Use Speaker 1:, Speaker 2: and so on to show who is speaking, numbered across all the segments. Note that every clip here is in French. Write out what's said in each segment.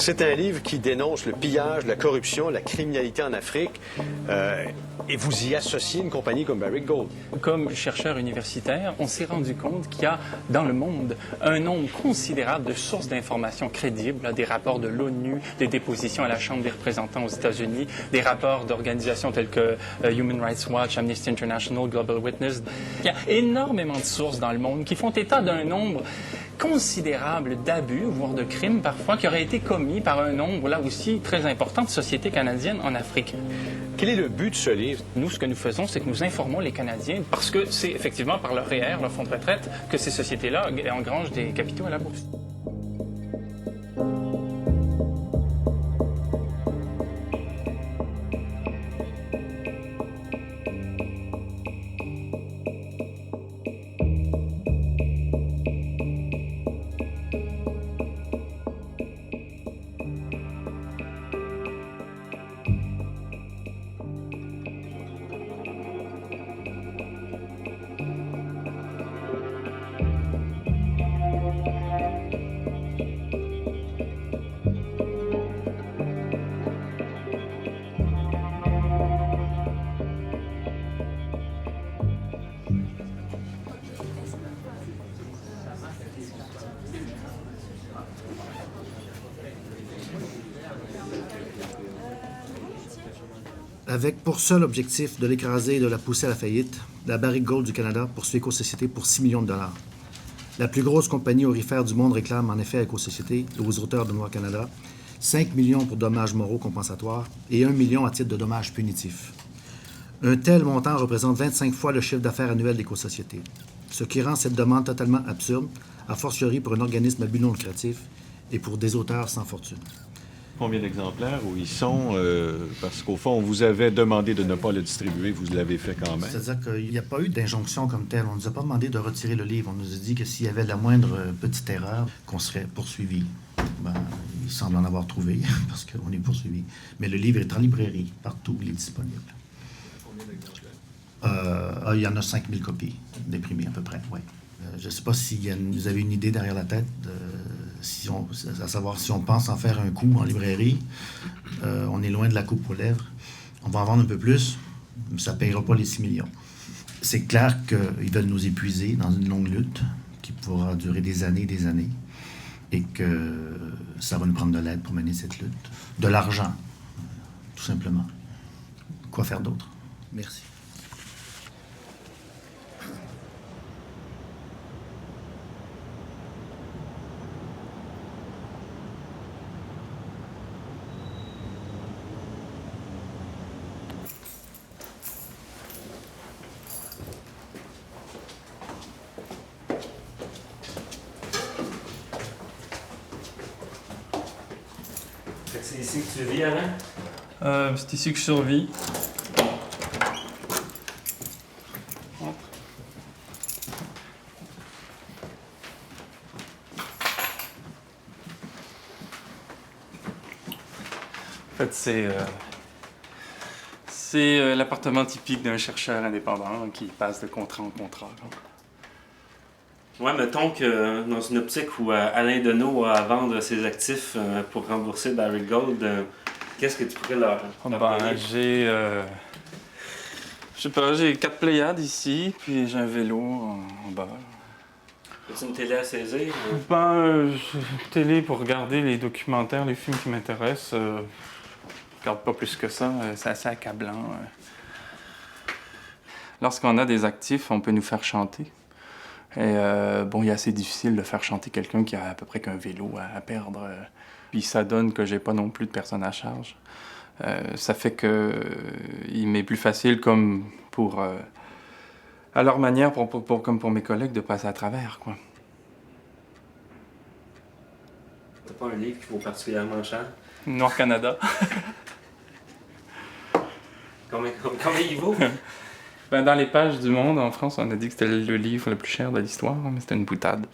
Speaker 1: C'est un livre qui dénonce le pillage, la corruption, la criminalité en Afrique. Et vous y associez une compagnie comme Barrick Gold.
Speaker 2: Comme chercheur universitaire, on s'est rendu compte qu'il y a dans le monde un nombre considérable de sources d'informations crédibles, des rapports de l'ONU, des dépositions à la Chambre des représentants aux États-Unis, des rapports d'organisations telles que Human Rights Watch, Amnesty International, Global Witness. Il y a énormément de sources dans le monde qui font état d'un nombre considérable d'abus, voire de crimes parfois, qui auraient été commis par un nombre, là aussi, très important de sociétés canadiennes en Afrique.
Speaker 1: Quel est le but de ce livre?
Speaker 2: Nous, ce que nous faisons, c'est que nous informons les Canadiens, parce que c'est effectivement par leur REER, leur fonds de retraite, que ces sociétés-là engrangent des capitaux à la bourse.
Speaker 3: Avec pour seul objectif de l'écraser et de la pousser à la faillite, la Barrick Gold du Canada poursuit Éco-Société pour 6 millions de dollars. La plus grosse compagnie aurifère du monde réclame en effet à Éco-Société et aux auteurs de Noir Canada 5 millions pour dommages moraux compensatoires et 1 million à titre de dommages punitifs. Un tel montant représente 25 fois le chiffre d'affaires annuel d'Éco-Société, ce qui rend cette demande totalement absurde, a fortiori pour un organisme à but non lucratif et pour des auteurs sans fortune.
Speaker 4: Combien d'exemplaires où ils sont? Parce qu'au fond, on vous avait demandé de ne pas le distribuer, vous l'avez fait quand même.
Speaker 3: C'est-à-dire qu'il n'y a pas eu d'injonction comme telle. On ne nous a pas demandé de retirer le livre. On nous a dit que s'il y avait la moindre petite erreur, qu'on serait poursuivi. Ben, il semble en avoir trouvé, parce qu'on est poursuivi. Mais le livre est en librairie, partout, il est disponible.
Speaker 4: Combien d'exemplaires?
Speaker 3: Il y en a 5000 copies d'imprimées à peu près, oui. Je ne sais pas si vous avez une idée derrière la tête, à savoir si on pense en faire un coup en librairie. On est loin de la coupe aux lèvres. On va en vendre un peu plus, mais ça ne payera pas les 6 millions. C'est clair qu'ils veulent nous épuiser dans une longue lutte qui pourra durer des années et que ça va nous prendre de l'aide pour mener cette lutte. De l'argent, tout simplement. Quoi faire d'autre? Merci.
Speaker 5: C'est ici que tu vis, Alain?
Speaker 2: C'est ici que je survis. fait, c'est l'appartement typique d'un chercheur indépendant qui passe de contrat en contrat.
Speaker 5: Ouais, mettons que dans une optique où Alain Deneau a à vendre ses actifs pour rembourser Barrick Gold, qu'est-ce que tu pourrais leur
Speaker 2: Ben, je sais pas, j'ai 4 Pléiades ici, puis j'ai un vélo en bas.
Speaker 5: As-tu une télé à saisir?
Speaker 2: Télé pour regarder les documentaires, les films qui m'intéressent. Je regarde pas plus que ça, c'est assez accablant. Lorsqu'on a des actifs, on peut nous faire chanter. Et il est assez difficile de faire chanter quelqu'un qui a à peu près qu'un vélo à perdre. Puis ça donne que j'ai pas non plus de personne à charge. Ça fait que il m'est plus facile, comme pour à leur manière, comme pour mes collègues, de passer à travers, quoi.
Speaker 5: T'as pas un livre qui vaut particulièrement cher?
Speaker 2: Noir Canada.
Speaker 5: Combien il vaut?
Speaker 2: Ben, dans les pages du Monde, en France, on a dit que c'était le livre le plus cher de l'histoire, mais c'était une boutade.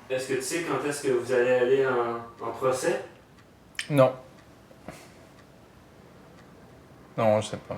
Speaker 5: Est-ce que tu sais quand est-ce que vous allez aller en procès?
Speaker 2: Non. Non, je sais pas.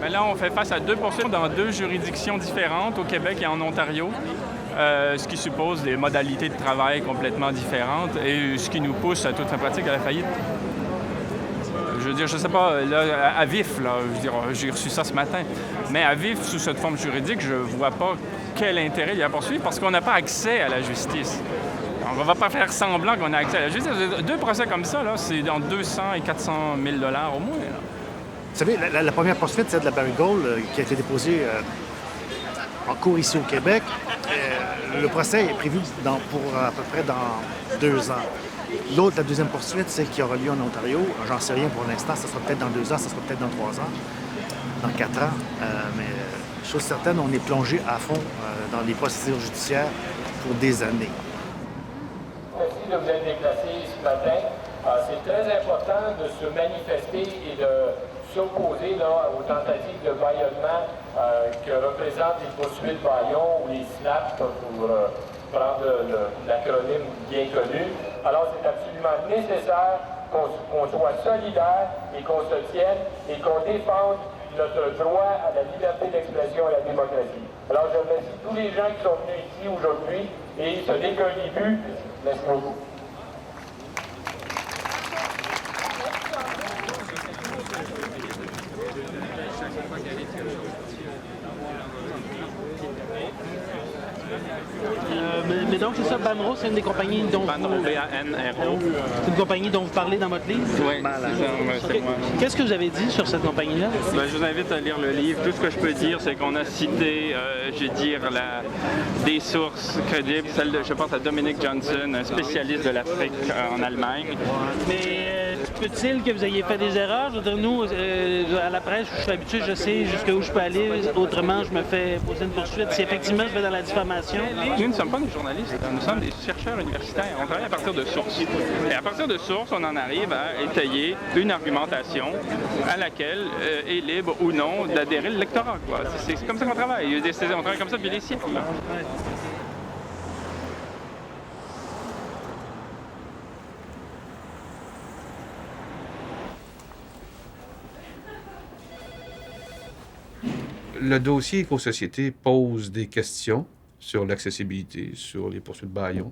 Speaker 2: Mais là, on fait face à 2 poursuites dans 2 juridictions différentes, au Québec et en Ontario, ce qui suppose des modalités de travail complètement différentes et ce qui nous pousse à toute la pratique à la faillite. Je veux dire, je sais pas, là, à vif, là, je veux dire, j'ai reçu ça ce matin, mais à vif, sous cette forme juridique, je vois pas quel intérêt il y a à poursuivre parce qu'on n'a pas accès à la justice. On ne va pas faire semblant qu'on a accès à la justice. 2 procès comme ça, là, c'est dans 200 et 400 000 $ au moins, là.
Speaker 3: Vous savez, la première poursuite, celle de la Barrick Gold, qui a été déposée en cours ici au Québec. Le procès est prévu pour à peu près dans 2 ans. L'autre, la deuxième poursuite, celle qui aura lieu en Ontario, j'en sais rien pour l'instant, ça sera peut-être dans 2 ans, ça sera peut-être dans 3 ans, dans 4 ans. Mais chose certaine, on est plongé à fond dans les procédures judiciaires pour des années.
Speaker 6: Merci de vous être déplacé ce matin. C'est très important de se manifester et de s'opposer aux tentatives de bâillonnement que représentent les poursuites Bayon ou les SNAP, pour prendre l'acronyme bien connu. Alors c'est absolument nécessaire qu'on soit solidaire et qu'on se tienne et qu'on défende notre droit à la liberté d'expression et à la démocratie. Alors je remercie tous les gens qui sont venus ici aujourd'hui et ce n'est qu'un début. Merci beaucoup.
Speaker 7: Mais donc, c'est ça, Banro, c'est une des compagnies dont
Speaker 2: Banro, B-A-N-R-O.
Speaker 7: C'est une compagnie dont vous parlez dans votre livre?
Speaker 2: Oui, c'est moi.
Speaker 7: Qu'est-ce que vous avez dit sur cette compagnie-là?
Speaker 2: Ben, je vous invite à lire le livre. Tout ce que je peux dire, c'est qu'on a cité, des sources crédibles. Celle de, je pense à Dominic Johnson, un spécialiste de l'Afrique en Allemagne.
Speaker 7: Mais peut-il que vous ayez fait des erreurs? Je veux dire, nous, à la presse, je suis habitué, je sais jusqu'où je peux aller. Autrement, je me fais poser une poursuite. Si effectivement je vais dans la diffamation...
Speaker 2: Nous ne sommes pas des journalistes, nous sommes des chercheurs universitaires. On travaille à partir de sources. Et à partir de sources, on en arrive à étayer une argumentation à laquelle est libre ou non d'adhérer le lectorat, quoi. C'est comme ça qu'on travaille. On travaille comme ça depuis des siècles. Là.
Speaker 8: Le dossier Éco-Société pose des questions sur l'accessibilité, sur les poursuites Bayon.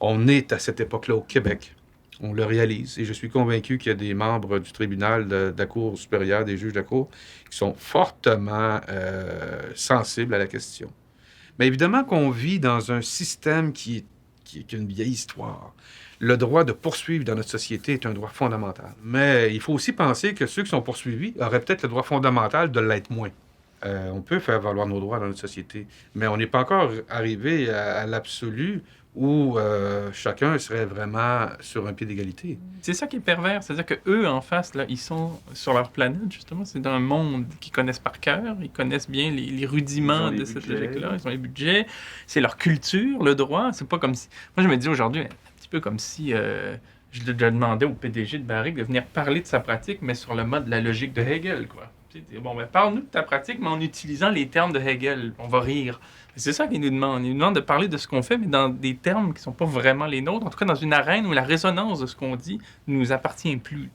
Speaker 8: On est à cette époque-là au Québec. On le réalise. Et je suis convaincu qu'il y a des membres du tribunal de la Cour supérieure, des juges de la Cour, qui sont fortement sensibles à la question. Mais évidemment qu'on vit dans un système qui est une vieille histoire. le droit de poursuivre dans notre société est un droit fondamental. Mais il faut aussi penser que ceux qui sont poursuivis auraient peut-être le droit fondamental de l'être moins. On peut faire valoir nos droits dans notre société, mais on n'est pas encore arrivé à l'absolu où chacun serait vraiment sur un pied d'égalité.
Speaker 2: C'est ça qui est pervers, c'est-à-dire qu'eux, en face, là, ils sont sur leur planète, justement. C'est dans un monde qu'ils connaissent par cœur, ils connaissent bien les rudiments de cette logique-là, ils ont les budgets, c'est leur culture, le droit. C'est pas comme si... Moi, je me dis aujourd'hui, un petit peu comme si je demandais au PDG de Barrick de venir parler de sa pratique, mais sur le mode de la logique de Hegel, quoi. Bon, ben, parle-nous de ta pratique, mais en utilisant les termes de Hegel. On va rire. C'est ça qu'il nous demande. Il nous demande de parler de ce qu'on fait, mais dans des termes qui ne sont pas vraiment les nôtres. En tout cas, dans une arène où la résonance de ce qu'on dit ne nous appartient plus.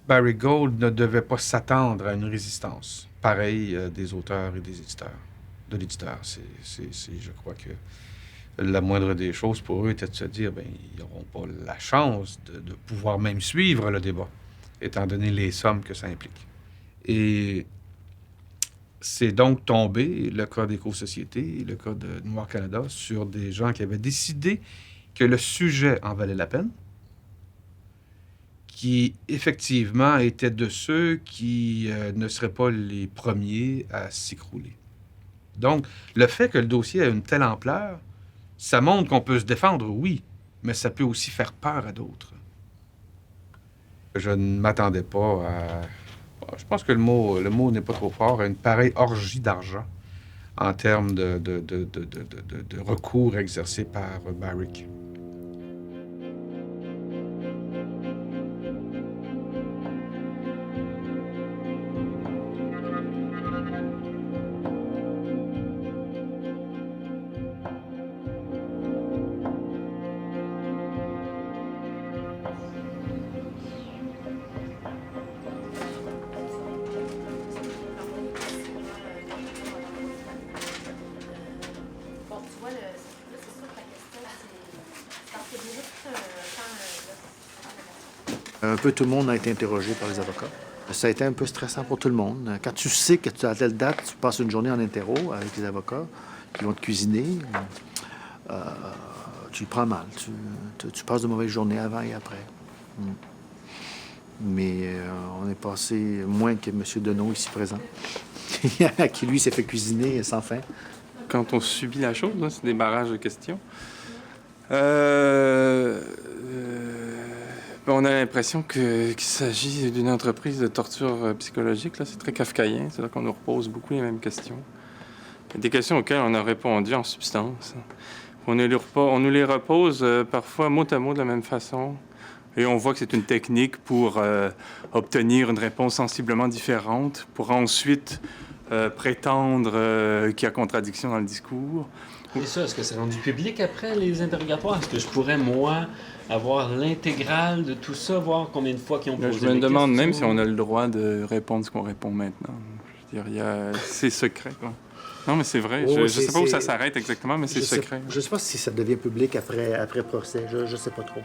Speaker 8: Barrick Gold ne devait pas s'attendre à une résistance pareille des auteurs et des éditeurs. De l'éditeur. Je crois que la moindre des choses pour eux était de se dire ben ils n'auront pas la chance de pouvoir même suivre le débat, étant donné les sommes que ça implique. Et c'est donc tombé, le cas d'Éco-Société, le cas de Noir Canada, sur des gens qui avaient décidé que le sujet en valait la peine, qui effectivement étaient de ceux qui ne seraient pas les premiers à s'écrouler. Donc, le fait que le dossier a une telle ampleur, ça montre qu'on peut se défendre, oui, mais ça peut aussi faire peur à d'autres. Je ne m'attendais pas à... Je pense que le mot n'est pas trop fort, à une pareille orgie d'argent en termes de recours exercés par Barrick.
Speaker 3: Un peu tout le monde a été interrogé par les avocats. Ça a été un peu stressant pour tout le monde. Quand tu sais que à telle date, tu passes une journée en interro avec les avocats qui vont te cuisiner, tu le prends mal. Tu passes de mauvaises journées avant et après. Mais on est passé moins que M. Deneau ici présent, qui lui s'est fait cuisiner sans fin.
Speaker 2: Quand on subit la chose, là, c'est des barrages de questions. On a l'impression qu'il s'agit d'une entreprise de torture psychologique. Là. C'est très kafkaïen, c'est-à-dire qu'on nous repose beaucoup les mêmes questions. Des questions auxquelles on a répondu en substance. On nous les repose parfois mot à mot de la même façon. Et on voit que c'est une technique pour obtenir une réponse sensiblement différente, pour ensuite prétendre qu'il y a contradiction dans le discours.
Speaker 9: Et ça, est-ce que c'est rendu public après les interrogatoires? Est-ce que je pourrais, moi, avoir l'intégrale de tout ça, voir combien de fois qu'ils ont posé des questions?
Speaker 2: Je me demande même si on a le droit de répondre ce qu'on répond maintenant. Je veux dire, c'est secret, quoi. Non, mais c'est vrai. Je ne sais pas où ça s'arrête exactement, mais c'est secret.
Speaker 3: Je ne sais pas si ça devient public après procès. Je ne sais pas trop.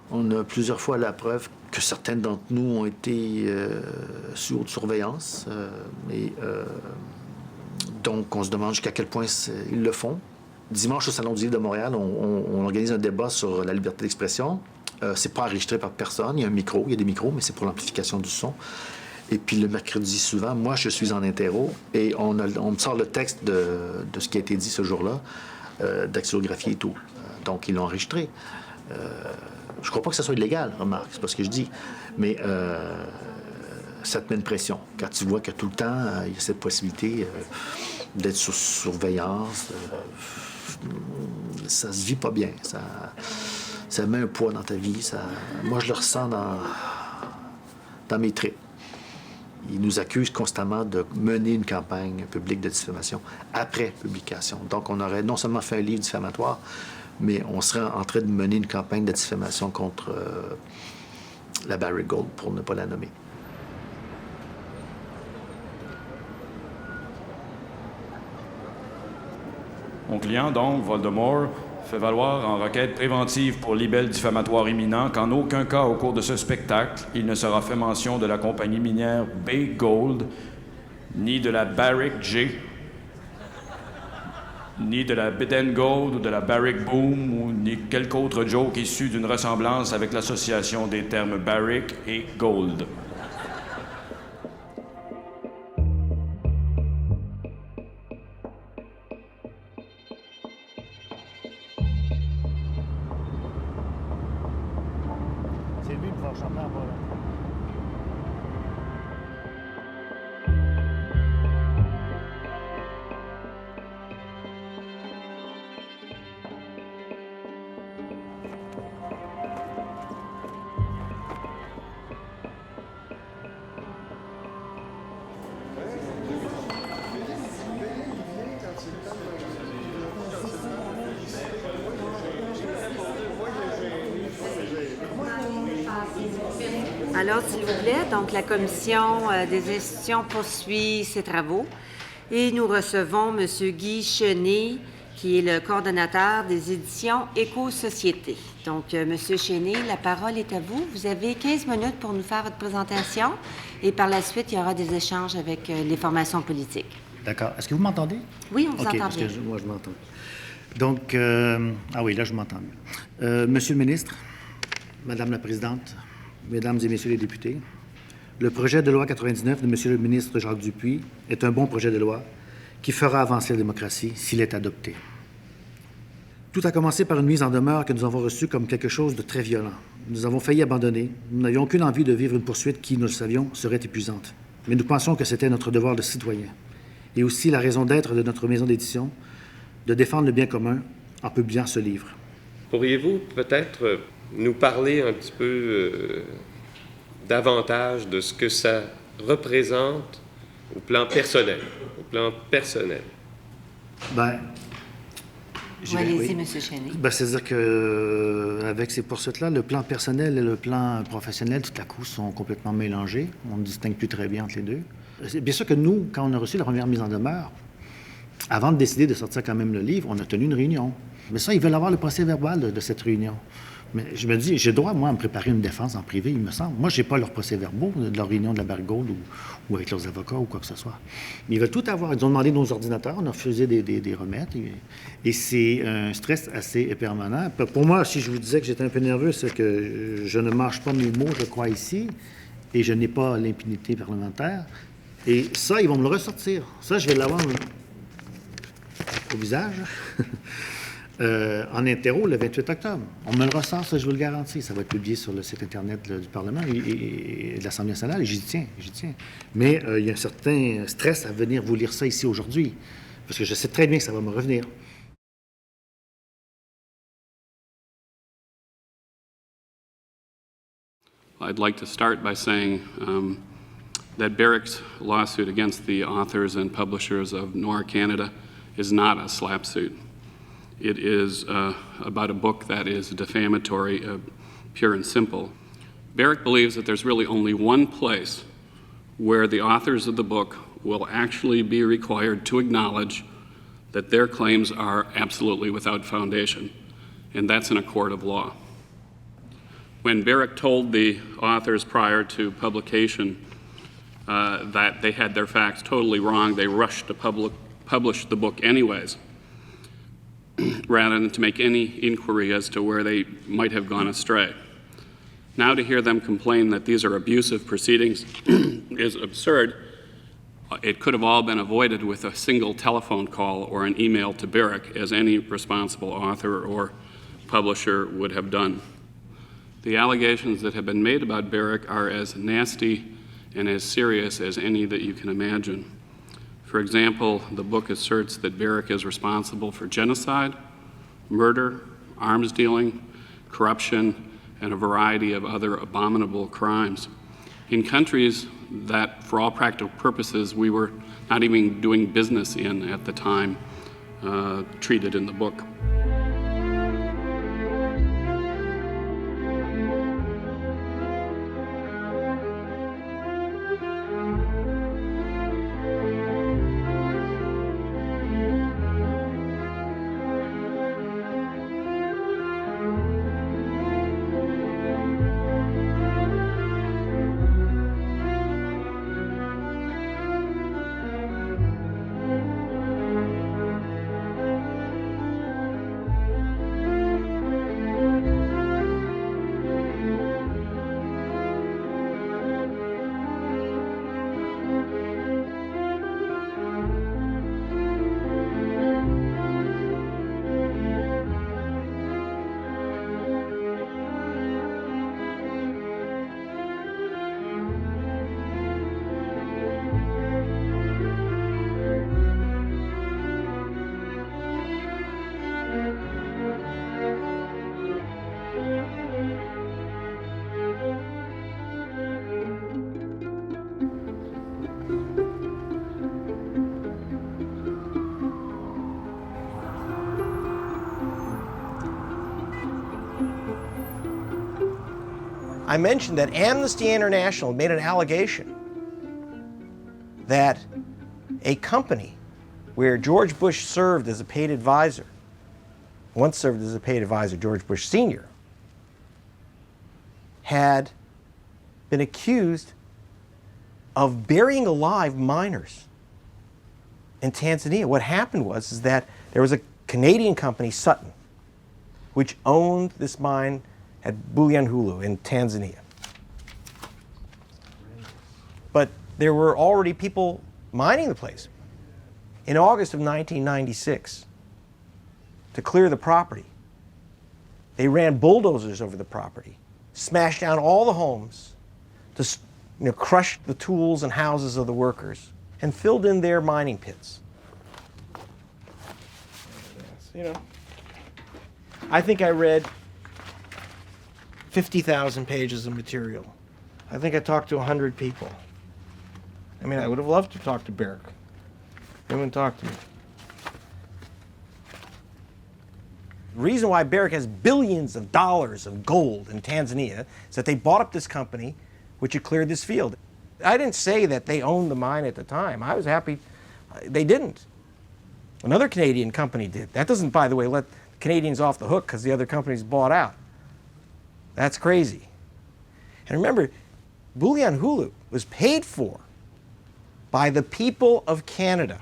Speaker 3: On a plusieurs fois la preuve que certains d'entre nous ont été sous haute surveillance. Donc, on se demande jusqu'à quel point ils le font. Dimanche, au Salon du livre de Montréal, on organise un débat sur la liberté d'expression. C'est pas enregistré par personne. Il y a un micro, il y a des micros, mais c'est pour l'amplification du son.
Speaker 10: Et puis le mercredi suivant, moi, je suis en interro et on me sort le texte de ce qui a été dit ce jour-là, dactylographie et tout. Donc, ils l'ont enregistré. Je crois pas que ça soit illégal, remarque, c'est pas ce que je dis. Mais ça te met une pression. Quand tu vois que tout le temps, il y a cette possibilité d'être sous surveillance, ça se vit pas bien. Ça met un poids dans ta vie. Moi, je le ressens dans mes tripes. Ils nous accusent constamment de mener une campagne publique de diffamation après publication. Donc, on aurait non seulement fait un livre diffamatoire, mais on serait en train de mener une campagne de diffamation contre la Barrick Gold, pour ne pas la nommer.
Speaker 11: Mon client, donc, Voldemort, fait valoir en requête préventive pour libel diffamatoire imminent qu'en aucun cas au cours de ce spectacle, il ne sera fait mention de la compagnie minière Bay Gold, ni de la Barrick J, ni de la Beden Gold ou de la Barrick Boom, ou ni quelque autre joke issu d'une ressemblance avec l'association des termes Barrick et Gold.
Speaker 3: C'est lui qui va chanter en bas, là.
Speaker 12: Alors, s'il vous plaît, donc la commission des institutions poursuit ses travaux et nous recevons M. Guy Chenet, qui est le coordonnateur des éditions Éco-Société. Donc, M. Chenet, la parole est à vous. Vous avez 15 minutes pour nous faire votre présentation et par la suite, il y aura des échanges avec les formations politiques.
Speaker 3: D'accord. Est-ce que vous m'entendez?
Speaker 12: Oui, on vous entend
Speaker 3: parce
Speaker 12: bien.
Speaker 3: que moi, je m'entends. Donc, ah oui, là, je m'entends mieux. Monsieur le ministre, Madame la présidente, Mesdames et Messieurs les députés, le projet de loi 99 de Monsieur le ministre Jacques Dupuis est un bon projet de loi qui fera avancer la démocratie s'il est adopté. Tout a commencé par une mise en demeure que nous avons reçue comme quelque chose de très violent. Nous avons failli abandonner. Nous n'avions aucune envie de vivre une poursuite qui, nous le savions, serait épuisante. Mais nous pensions que c'était notre devoir de citoyen et aussi la raison d'être de notre maison d'édition de défendre le bien commun en publiant ce livre.
Speaker 13: Pourriez-vous peut-être nous parler un petit peu davantage de ce que ça représente au plan personnel?
Speaker 3: Ben,
Speaker 12: allez-y, M. Chenet.
Speaker 3: Ben, c'est-à-dire qu'avec ces poursuites-là, le plan personnel et le plan professionnel, tout à coup, sont complètement mélangés. On ne distingue plus très bien entre les deux. Bien sûr que nous, quand on a reçu la première mise en demeure, avant de décider de sortir quand même le livre, on a tenu une réunion. Mais ça, ils veulent avoir le procès-verbal de cette réunion. Mais je me dis, j'ai droit, moi, à me préparer une défense en privé, il me semble. Moi, je n'ai pas leurs procès-verbaux de leur réunion de la Barrick Gold ou avec leurs avocats ou quoi que ce soit. Mais ils veulent tout avoir. Ils ont demandé nos ordinateurs, on a refusé des remettre. Et c'est un stress assez permanent. Pour moi, si je vous disais que j'étais un peu nerveux, c'est que je ne mâche pas mes mots, je crois, ici, et je n'ai pas l'impunité parlementaire. Et ça, ils vont me le ressortir. Ça, je vais l'avoir au visage. En interro le 28 octobre. On me le ressort, ça, je vous le garantis. Ça va être publié sur le site Internet du Parlement et de l'Assemblée nationale, et j'y tiens. Mais il y a un certain stress à venir vous lire ça ici aujourd'hui, parce que je sais très bien que ça va me revenir.
Speaker 14: I'd like to start by saying that Barrick's lawsuit against the authors and publishers of Noir Canada is not a slap suit. It is about a book that is defamatory, pure and simple. Barrick believes that there's really only one place where the authors of the book will actually be required to acknowledge that their claims are absolutely without foundation, and that's in a court of law. When Barrick told the authors prior to publication that they had their facts totally wrong, they rushed to publish the book anyways, rather than to make any inquiry as to where they might have gone astray. Now to hear them complain that these are abusive proceedings is absurd. It could have all been avoided with a single telephone call or an email to Barrick, as any responsible author or publisher would have done. The allegations that have been made about Barrick are as nasty and as serious as any that you can imagine. For example, the book asserts that Barrick is responsible for genocide, murder, arms dealing, corruption, and a variety of other abominable crimes in countries that, for all practical purposes, we were not even doing business in at the time treated in the book.
Speaker 15: I mentioned that Amnesty International made an allegation that a company where George Bush served as a paid advisor, once served as a paid advisor, George Bush Sr., had been accused of burying alive miners in Tanzania. What happened was that there was a Canadian company, Sutton, which owned this mine at Bulyanhulu in Tanzania. But there were already people mining the place. In August of 1996, to clear the property, they ran bulldozers over the property, smashed down all the homes, to crush the tools and houses of the workers, and filled in their mining pits. I think I read 50,000 pages of material. I think I talked to 100 people. I mean, I would have loved to talk to Barrick. They wouldn't talk to me. The reason why Barrick has billions of dollars of gold in Tanzania is that they bought up this company which had cleared this field. I didn't say that they owned the mine at the time. I was happy they didn't. Another Canadian company did. That doesn't, by the way, let Canadians off the hook because the other companies bought out. That's crazy. And remember, Bulyanhulu was paid for by the people of Canada.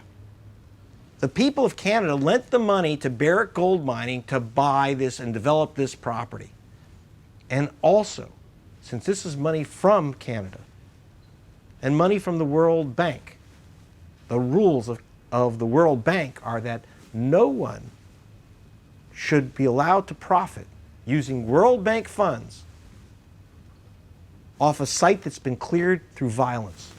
Speaker 15: The people of Canada lent the money to Barrick Gold Mining to buy this and develop this property. And also, since this is money from Canada and money from the World Bank, the rules of the World Bank are that no one should be allowed to profit using World Bank funds off a site that's been cleared through violence.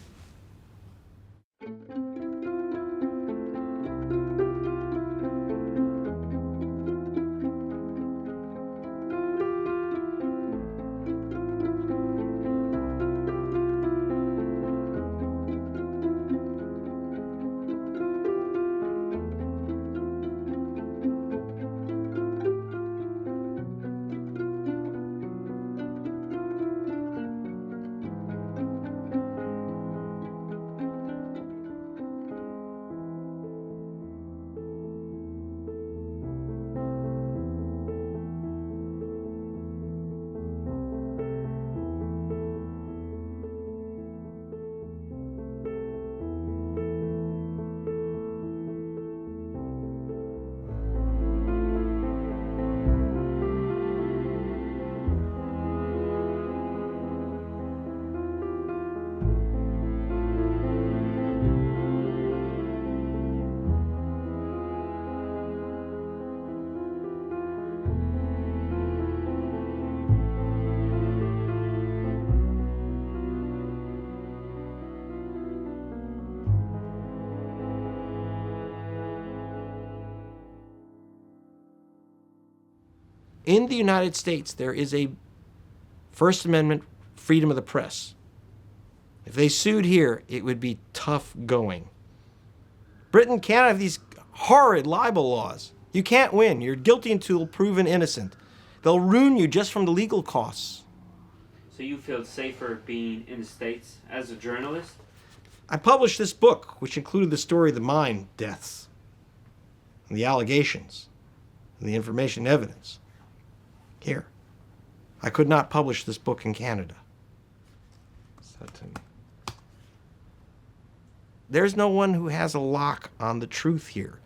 Speaker 15: In the United States, there is a First Amendment freedom of the press. If they sued here, it would be tough going. Britain, Canada have these horrid libel laws. You can't win. You're guilty until proven innocent. They'll ruin you just from the legal costs.
Speaker 16: So you feel safer being in the States as a journalist?
Speaker 15: I published this book, which included the story of the mine deaths, and the allegations, and the information and evidence. Here. I could not publish this book in Canada. There's no one who has a lock on the truth here.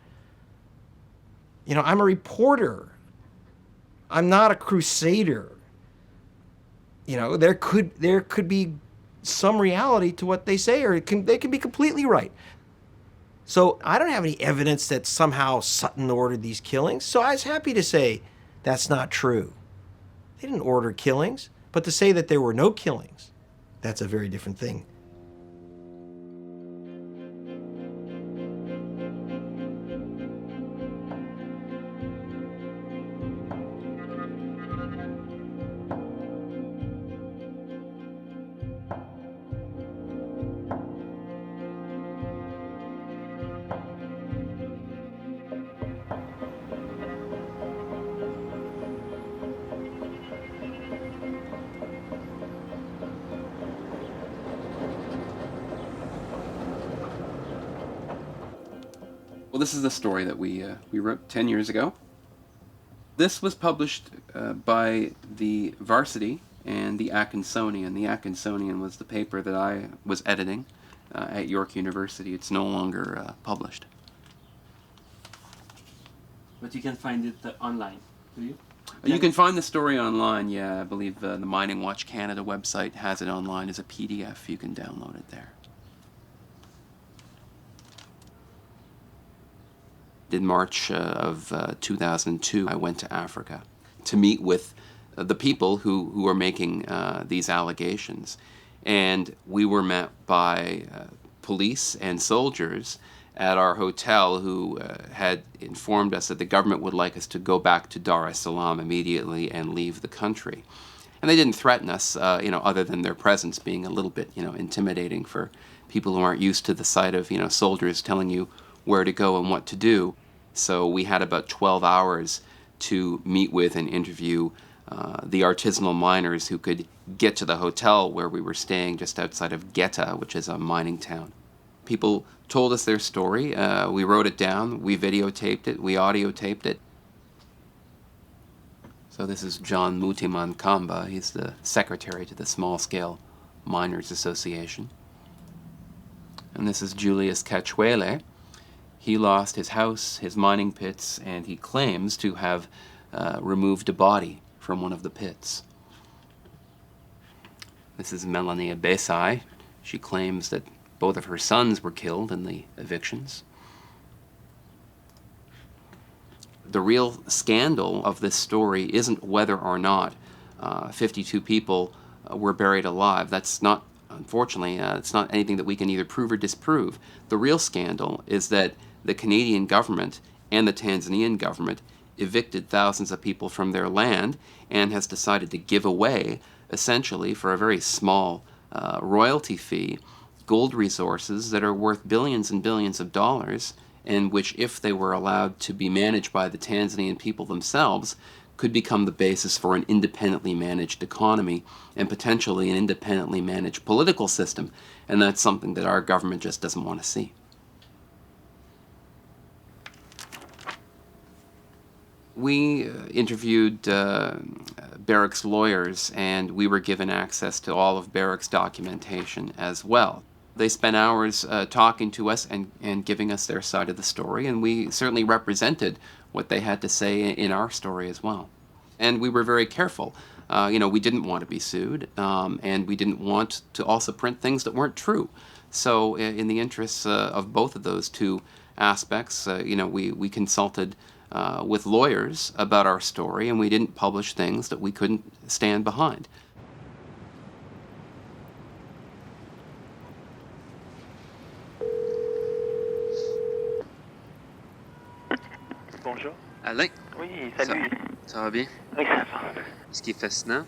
Speaker 15: You know, I'm a reporter. I'm not a crusader. You know, there could be some reality to what they say, or they can be completely right. So I don't have any evidence that somehow Sutton ordered these killings, so I was happy to say that's not true. They didn't order killings, but to say that there were no killings, that's a very different thing.
Speaker 17: Well, this is the story that we wrote 10 years ago. This was published by the Varsity and the Atkinsonian. The Atkinsonian was the paper that I was editing at York University. It's no longer published.
Speaker 16: But you can find it online, do you?
Speaker 17: You can find the story online, yeah. I believe the Mining Watch Canada website has it online as a PDF. You can download it there. In March of 2002, I went to Africa to meet with the people who were making these allegations. And we were met by police and soldiers at our hotel who had informed us that the government would like us to go back to Dar es Salaam immediately and leave the country. And they didn't threaten us, other than their presence being a little bit, intimidating for people who aren't used to the sight of, soldiers telling you where to go and what to do. So we had about 12 hours to meet with and interview the artisanal miners who could get to the hotel where we were staying just outside of Geta, which is a mining town. People told us their story. We wrote it down. We videotaped it. We audio taped it. So this is John Mutiman Kamba. He's the secretary to the Small Scale Miners Association. And this is Julius Kachwele. He lost his house, his mining pits, and he claims to have removed a body from one of the pits. This is Melanie Abesai. She claims that both of her sons were killed in the evictions. The real scandal of this story isn't whether or not 52 people were buried alive. That's not, unfortunately, it's not anything that we can either prove or disprove. The real scandal is that the Canadian government and the Tanzanian government evicted thousands of people from their land and has decided to give away, essentially, for a very small royalty fee, gold resources that are worth billions and billions of dollars, and which, if they were allowed to be managed by the Tanzanian people themselves, could become the basis for an independently managed economy and potentially an independently managed political system. And that's something that our government just doesn't want to see. We interviewed Barrick's lawyers, and we were given access to all of Barrick's documentation as well. They spent hours talking to us and giving us their side of the story, and we certainly represented what they had to say in our story as well. And we were very careful. We didn't want to be sued, and we didn't want to also print things that weren't true. So in the interests of both of those two aspects, we consulted with lawyers about our story, and we didn't publish things that we couldn't stand behind.
Speaker 18: Bonjour.
Speaker 17: Alain.
Speaker 18: Oui, salut. Ça va bien?
Speaker 19: Oui, ça va.
Speaker 18: Ce qui est fascinant,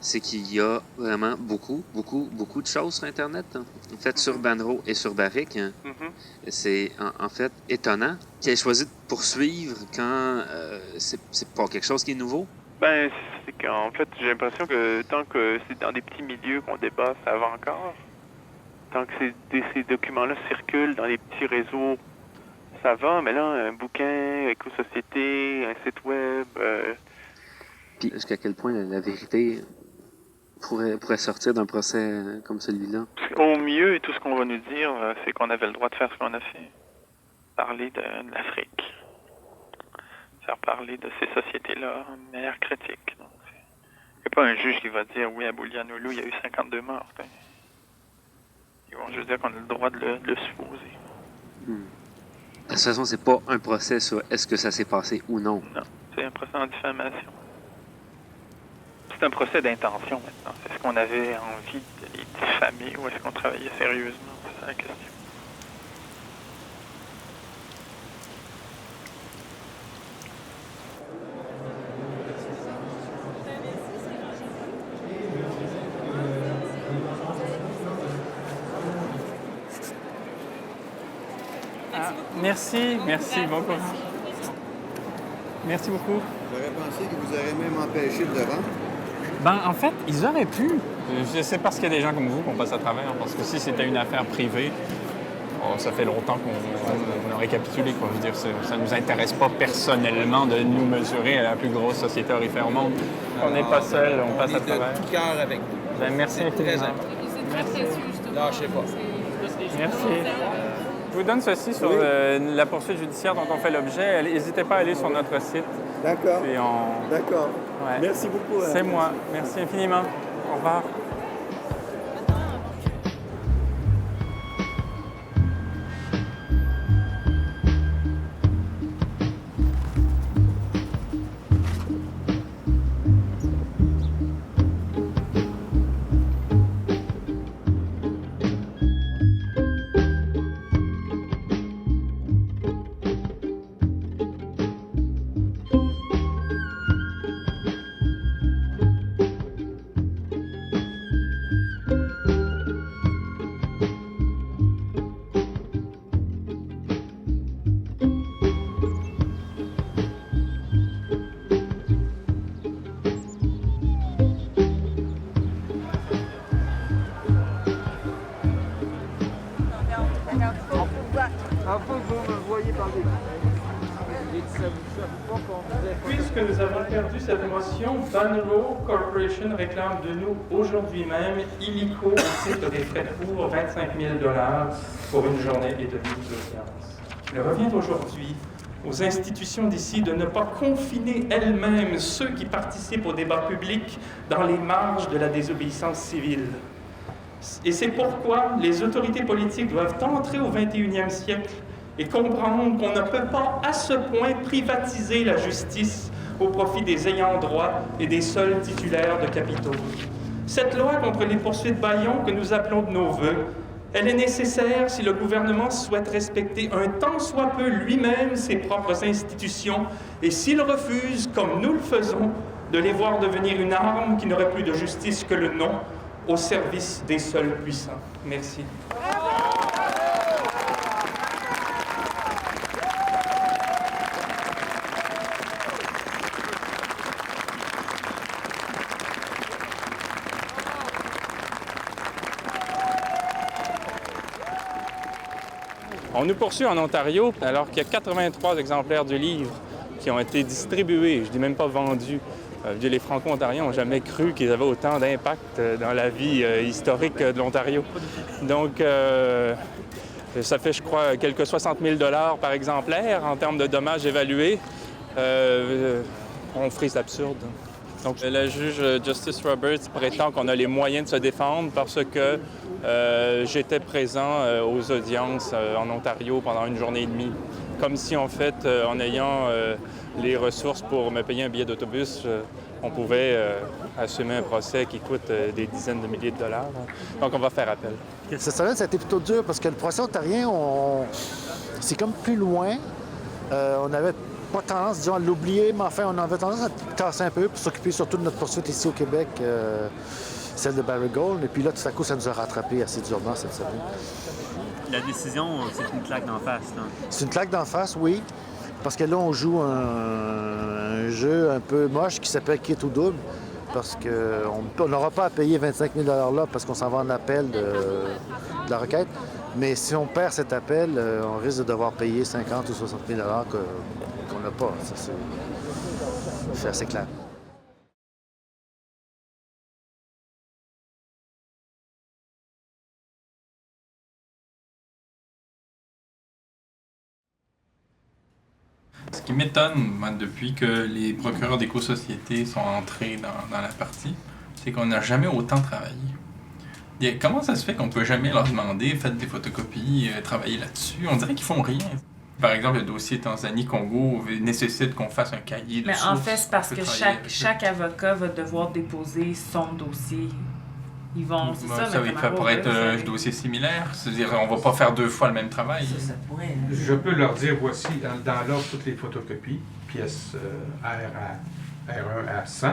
Speaker 18: c'est qu'il y a vraiment beaucoup de choses sur Internet. Hein. En fait, sur Banro et sur Barrick, hein. C'est en fait étonnant qu'il ait choisi de poursuivre quand c'est pas quelque chose qui est nouveau.
Speaker 19: Ben, c'est qu'en fait, j'ai l'impression que tant que c'est dans des petits milieux qu'on débat, ça va encore. Tant que ces documents-là circulent dans les petits réseaux, ça va. Mais là, un bouquin, éco-société, un site web...
Speaker 18: Puis jusqu'à quel point la vérité pourrait sortir d'un procès comme celui-là?
Speaker 19: Au mieux, tout ce qu'on va nous dire, c'est qu'on avait le droit de faire ce qu'on a fait. Parler de l'Afrique. Faire parler de ces sociétés-là de manière critique. Il n'y a pas un juge qui va dire, oui, à Boulianoulou, il y a eu 52 morts. Ils vont juste dire qu'on a le droit de le supposer.
Speaker 18: De toute façon, c'est pas un procès sur est-ce que ça s'est passé ou non.
Speaker 19: Non, c'est un procès en diffamation. C'est un procès d'intention maintenant. Est-ce qu'on avait envie de les diffamer ou est-ce qu'on travaillait sérieusement? C'est ça la question.
Speaker 2: Merci beaucoup. Merci beaucoup.
Speaker 20: J'aurais pensé que vous auriez même empêché de le vendre.
Speaker 2: Ben, en fait, ils auraient pu. C'est parce qu'il y a des gens comme vous qu'on passe à travers. Parce que si c'était une affaire privée, ça fait longtemps qu'on aurait capitulé. Quoi. Je veux dire, ça ne nous intéresse pas personnellement de nous mesurer à la plus grosse société aurifère au monde. On n'est pas seul, on passe à travers.
Speaker 20: De tout cœur avec vous.
Speaker 2: Ben, merci infiniment.
Speaker 20: C'est très précieux, justement. Lâchez pas.
Speaker 2: Merci. Je vous donne ceci sur la poursuite judiciaire dont on fait l'objet. N'hésitez pas à aller sur notre site.
Speaker 20: D'accord. D'accord.
Speaker 2: Ouais.
Speaker 20: Merci beaucoup.
Speaker 2: C'est moi. Merci infiniment. Au revoir. Puisque nous avons perdu cette motion, Banro Corporation réclame de nous aujourd'hui même, illico au titre des frais de cour, 25 000 $ pour une journée et demie d'audience. Il revient aujourd'hui aux institutions d'ici de ne pas confiner elles-mêmes ceux qui participent au débat public dans les marges de la désobéissance civile. Et c'est pourquoi les autorités politiques doivent entrer au 21e siècle et comprendre qu'on ne peut pas à ce point privatiser la justice au profit des ayants droit et des seuls titulaires de capitaux. Cette loi contre les poursuites bâillons que nous appelons de nos vœux, elle est nécessaire si le gouvernement souhaite respecter un tant soit peu lui-même ses propres institutions et s'il refuse, comme nous le faisons, de les voir devenir une arme qui n'aurait plus de justice que le nom au service des seuls puissants. Merci. On nous poursuit en Ontario alors qu'il y a 83 exemplaires du livre qui ont été distribués, je ne dis même pas vendus. Les Franco-Ontariens n'ont jamais cru qu'ils avaient autant d'impact dans la vie historique de l'Ontario. Donc, ça fait, je crois, quelques 60 000 $ par exemplaire en termes de dommages évalués. On frise absurde. Donc, la juge Justice Roberts prétend qu'on a les moyens de se défendre parce que j'étais présent aux audiences en Ontario pendant une journée et demie. Comme si, en fait, en ayant les ressources pour me payer un billet d'autobus, on pouvait assumer un procès qui coûte des dizaines de milliers de $. Donc, on va faire appel.
Speaker 10: Cette semaine, ça a été plutôt dur parce que le procès ontarien, c'est comme plus loin. On avait pas tendance, disons, à l'oublier, mais enfin, on avait tendance à tasser un peu pour s'occuper surtout de notre poursuite ici au Québec, celle de Barrick Gold. Et puis là, tout à coup, ça nous a rattrapés assez durement cette semaine.
Speaker 16: La décision, c'est une claque d'en face, là.
Speaker 10: C'est une claque d'en face, oui. Parce que là, on joue un jeu un peu moche qui s'appelle Quitte ou double. Parce qu'on n'aura pas à payer 25 000 là parce qu'on s'en va en appel de la requête. Mais si on perd cet appel, on risque de devoir payer 50 ou 60 000 qu'on n'a pas. Ça, c'est assez clair.
Speaker 2: Ce qui m'étonne, moi, depuis que les procureurs d'éco-société sont entrés dans la partie, c'est qu'on n'a jamais autant travaillé. Comment ça se fait qu'on ne peut jamais leur demander, faites des photocopies, travaillez là-dessus? On dirait qu'ils font rien. Par exemple, le dossier Tanzanie-Congo nécessite qu'on fasse un cahier de sources.
Speaker 21: Mais en fait, c'est parce que chaque avocat va devoir déposer son dossier. Ils vont, c'est ça
Speaker 2: pourrait être un dossier similaire. C'est-à-dire, on ne va pas faire 2 fois le même travail.
Speaker 21: Ça pourrait.
Speaker 8: Je peux leur dire, voici dans l'ordre toutes les photocopies, pièces R1 à 100.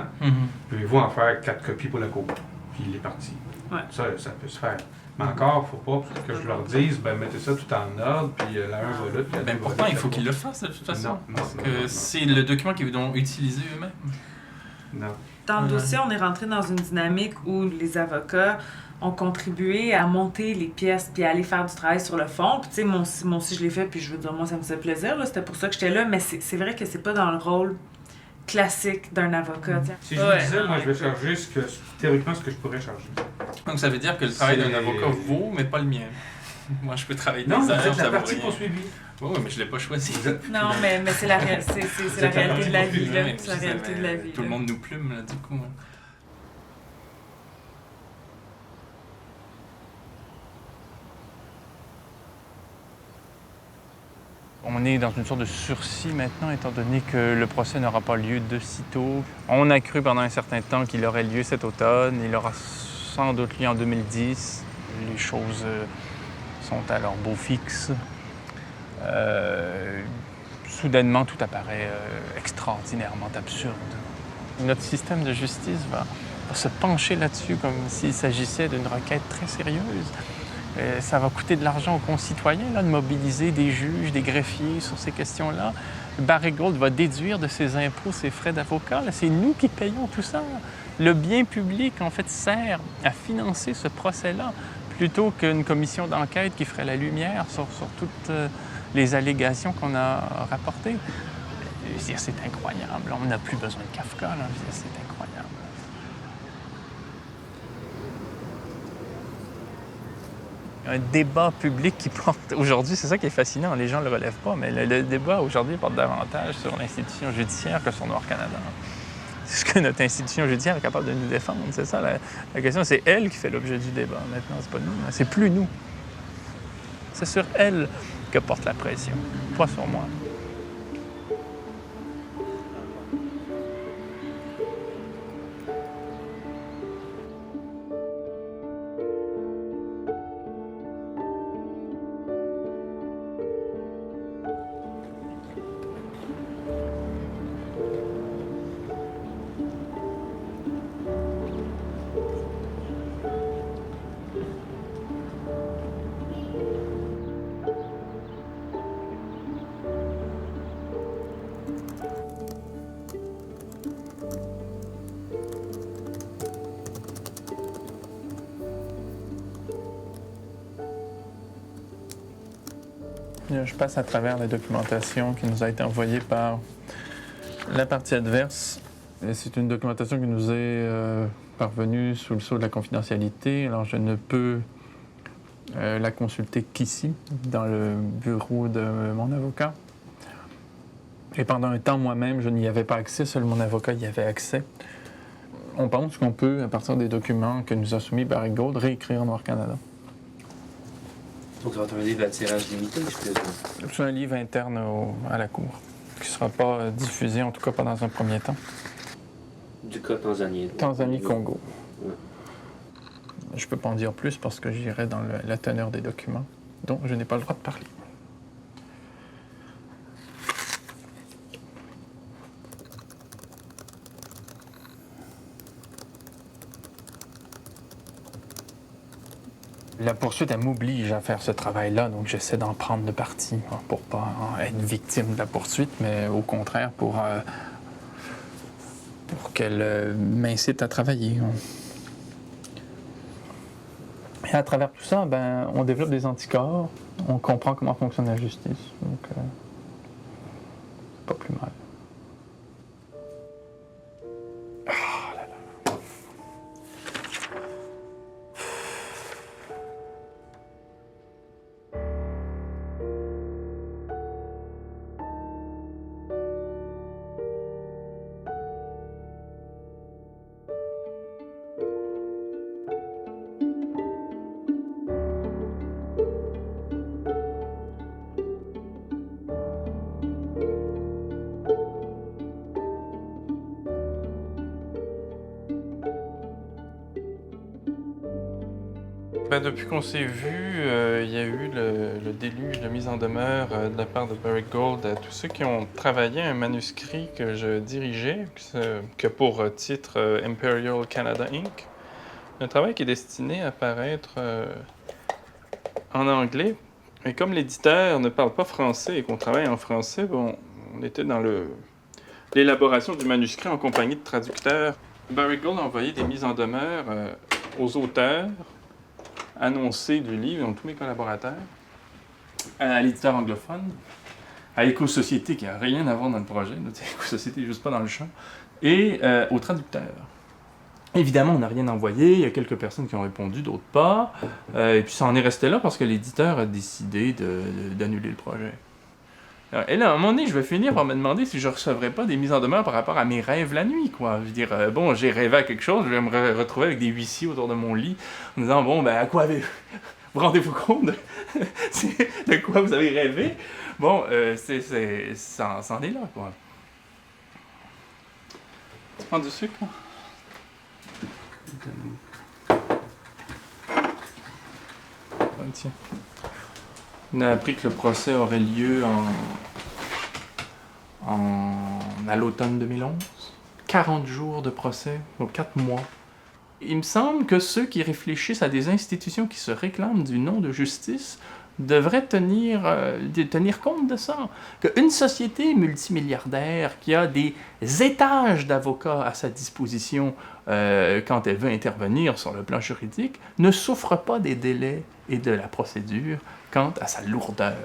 Speaker 8: Pouvez-vous en faire 4 copies pour la cour? Puis il est parti.
Speaker 21: Ouais.
Speaker 8: Ça peut se faire. Mais encore, il ne faut pas que je leur dise, mettez ça tout en ordre, puis la 1 va là, puis la 2 va là.
Speaker 2: Pourtant, il faut qu'ils le fassent de toute façon.
Speaker 8: Non,
Speaker 2: parce que c'est le document qu'ils vont utiliser eux-mêmes.
Speaker 8: Non.
Speaker 21: Dans le dossier, on est rentré dans une dynamique où les avocats ont contribué à monter les pièces puis à aller faire du travail sur le fond. Puis, tu sais, moi aussi, je l'ai fait, puis je veux dire, moi, ça me faisait plaisir. Là, c'était pour ça que j'étais là, mais c'est vrai que c'est pas dans le rôle classique d'un avocat.
Speaker 8: Si je vous disais, moi, je vais charger théoriquement ce que je pourrais charger.
Speaker 2: Donc, ça veut dire que le travail d'un avocat vaut, mais pas le mien. Moi, je peux travailler des heures, ça vaut rien. Oui, mais je ne l'ai pas choisi.
Speaker 21: Non, mais c'est la réalité de la vie. Là. C'est la réalité de la vie.
Speaker 2: Tout le monde nous plume, là, du coup. On est dans une sorte de sursis maintenant, étant donné que le procès n'aura pas lieu de sitôt. On a cru pendant un certain temps qu'il aurait lieu cet automne. Il aura sans doute lieu en 2010. Les choses sont à leur beau fixe. Soudainement, tout apparaît extraordinairement absurde. Notre système de justice va se pencher là-dessus comme s'il s'agissait d'une requête très sérieuse. Ça va coûter de l'argent aux concitoyens là, de mobiliser des juges, des greffiers sur ces questions-là. Barrick Gold va déduire de ses impôts ses frais d'avocat. C'est nous qui payons tout ça. Le bien public, en fait, sert à financer ce procès-là plutôt qu'une commission d'enquête qui ferait la lumière sur toutes les allégations qu'on a rapportées. C'est incroyable. On n'a plus besoin de Kafka. Là. C'est incroyable. Un débat public qui porte aujourd'hui, c'est ça qui est fascinant, les gens ne le relèvent pas, mais le débat aujourd'hui porte davantage sur l'institution judiciaire que sur Noir Canada. C'est ce que notre institution judiciaire est capable de nous défendre, c'est ça la question, c'est elle qui fait l'objet du débat maintenant, c'est pas nous, c'est plus nous. C'est sur elle que porte la pression, pas sur moi. Je passe à travers la documentation qui nous a été envoyée par la partie adverse. C'est une documentation qui nous est parvenue sous le sceau de la confidentialité. Alors, je ne peux la consulter qu'ici, dans le bureau de mon avocat. Et pendant un temps, moi-même, je n'y avais pas accès, seul mon avocat y avait accès. On pense qu'on peut, à partir des documents que nous a soumis Barrick Gold, réécrire Noir Canada.
Speaker 9: Donc, ça va être un livre à tirage limité, je présume?
Speaker 2: C'est un livre interne à la Cour, qui ne sera pas diffusé, en tout cas pas dans un premier temps.
Speaker 9: Du cas tanzanien.
Speaker 2: Tanzanie-Congo.
Speaker 9: Ouais.
Speaker 2: Je ne peux pas en dire plus parce que j'irai dans la teneur des documents, dont je n'ai pas le droit de parler. La poursuite, elle m'oblige à faire ce travail-là, donc j'essaie d'en prendre le parti pour pas être victime de la poursuite, mais au contraire pour qu'elle m'incite à travailler. Et à travers tout ça, on développe des anticorps, on comprend comment fonctionne la justice, donc c'est pas plus mal. Depuis qu'on s'est vu, il y a eu le déluge de mise en demeure de la part de Barrick Gold à tous ceux qui ont travaillé un manuscrit que je dirigeais, qui a pour titre Imperial Canada Inc. Un travail qui est destiné à paraître en anglais. Et comme l'éditeur ne parle pas français et qu'on travaille en français, on était dans l'élaboration du manuscrit en compagnie de traducteurs. Barrick Gold a envoyé des mises en demeure aux auteurs annoncé du livre, donc tous mes collaborateurs, à l'éditeur anglophone, à Éco-Société, qui n'a rien à voir dans le projet, Éco-Société juste pas dans le champ, et aux traducteurs. Évidemment, on n'a rien envoyé, il y a quelques personnes qui ont répondu, d'autres pas, et puis ça en est resté là parce que l'éditeur a décidé d'annuler le projet. Et là, à un moment donné, je vais finir par me demander si je ne recevrais pas des mises en demeure par rapport à mes rêves la nuit, quoi. Je veux dire, bon, j'ai rêvé à quelque chose, je vais me retrouver avec des huissiers autour de mon lit, en disant, bon, à quoi avez-vous... Vous rendez-vous compte de quoi vous avez rêvé? Bon, ça en est là, quoi. Tu prends du sucre? Tiens. On a appris que le procès aurait lieu à l'automne 2011. 40 jours de procès, donc 4 mois. Il me semble que ceux qui réfléchissent à des institutions qui se réclament du nom de justice devraient tenir compte de ça. Qu'une société multimilliardaire qui a des étages d'avocats à sa disposition quand elle veut intervenir sur le plan juridique ne souffre pas des délais et de la procédure quant à sa lourdeur.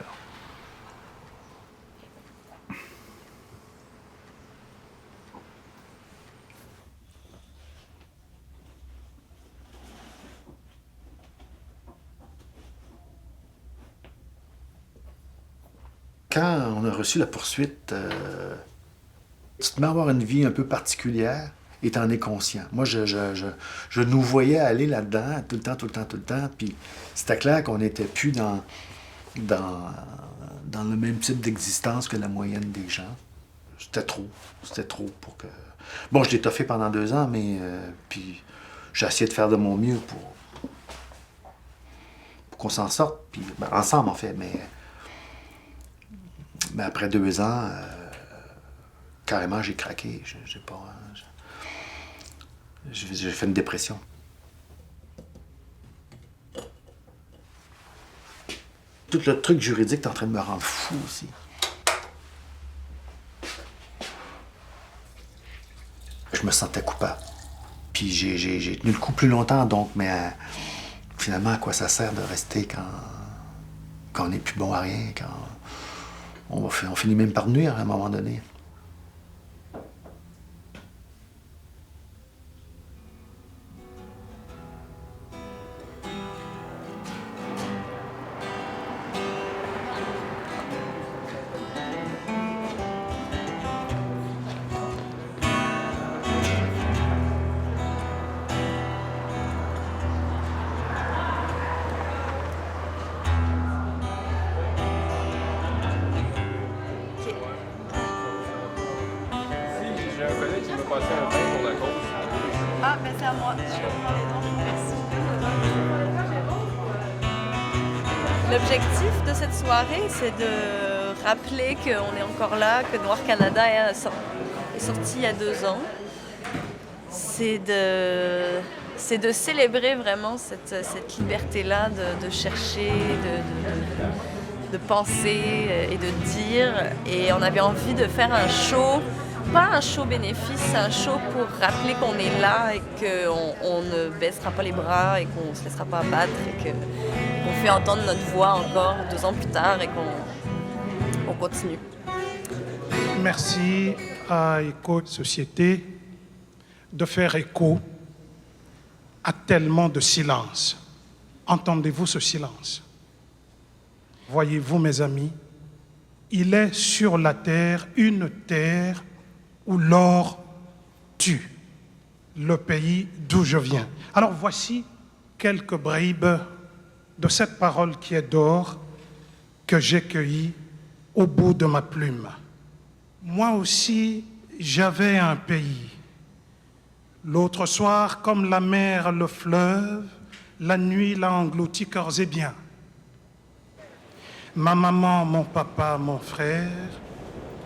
Speaker 10: Quand on a reçu la poursuite, tu te mets à avoir une vie un peu particulière et t'en es conscient. Moi, je nous voyais aller là-dedans tout le temps, puis c'était clair qu'on n'était plus dans le même type d'existence que la moyenne des gens. C'était trop pour que... Bon, je l'ai toffé pendant 2 ans, mais puis j'ai essayé de faire de mon mieux pour qu'on s'en sorte, puis ensemble en fait, mais après 2 ans, carrément j'ai craqué, j'ai fait une dépression. Tout le truc juridique est en train de me rendre fou aussi. Je me sentais coupable. Puis j'ai tenu le coup plus longtemps, donc, mais finalement, à quoi ça sert de rester quand on n'est plus bon à rien, quand on finit même par nuire à un moment donné.
Speaker 1: Ah, ben c'est à moi. Je vais prendre les noms. Merci. L'objectif de cette soirée, c'est de rappeler qu'on est encore là, que Noir Canada est sorti il y a 2 ans. c'est de célébrer vraiment cette liberté-là de chercher, de penser et de dire. Et on avait envie de faire un show, pas un show bénéfice, un show pour rappeler qu'on est là et qu'on ne baissera pas les bras et qu'on ne se laissera pas abattre et qu'on fait entendre notre voix encore 2 ans plus tard et qu'on continue.
Speaker 4: Merci à Éco-Société de faire écho à tellement de silence. Entendez-vous ce silence? Voyez-vous, mes amis, il est sur la terre une terre où l'or tue, le pays d'où je viens. Alors voici quelques bribes de cette parole qui est d'or que j'ai cueillie au bout de ma plume. Moi aussi, j'avais un pays. L'autre soir, comme la mer, le fleuve, la nuit l'a englouti corps et biens. Ma maman, mon papa, mon frère,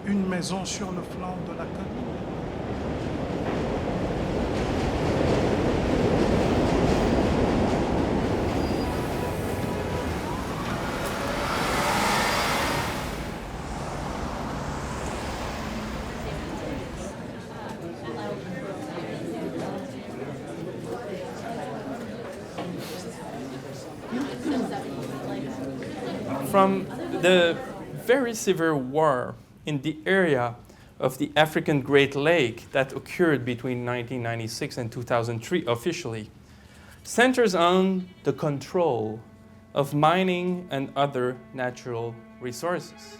Speaker 4: une maison sur le flanc de la colline.
Speaker 2: From the very severe war in the area of the African Great Lake that occurred between 1996 and 2003 officially, centers on the control of mining and other natural resources.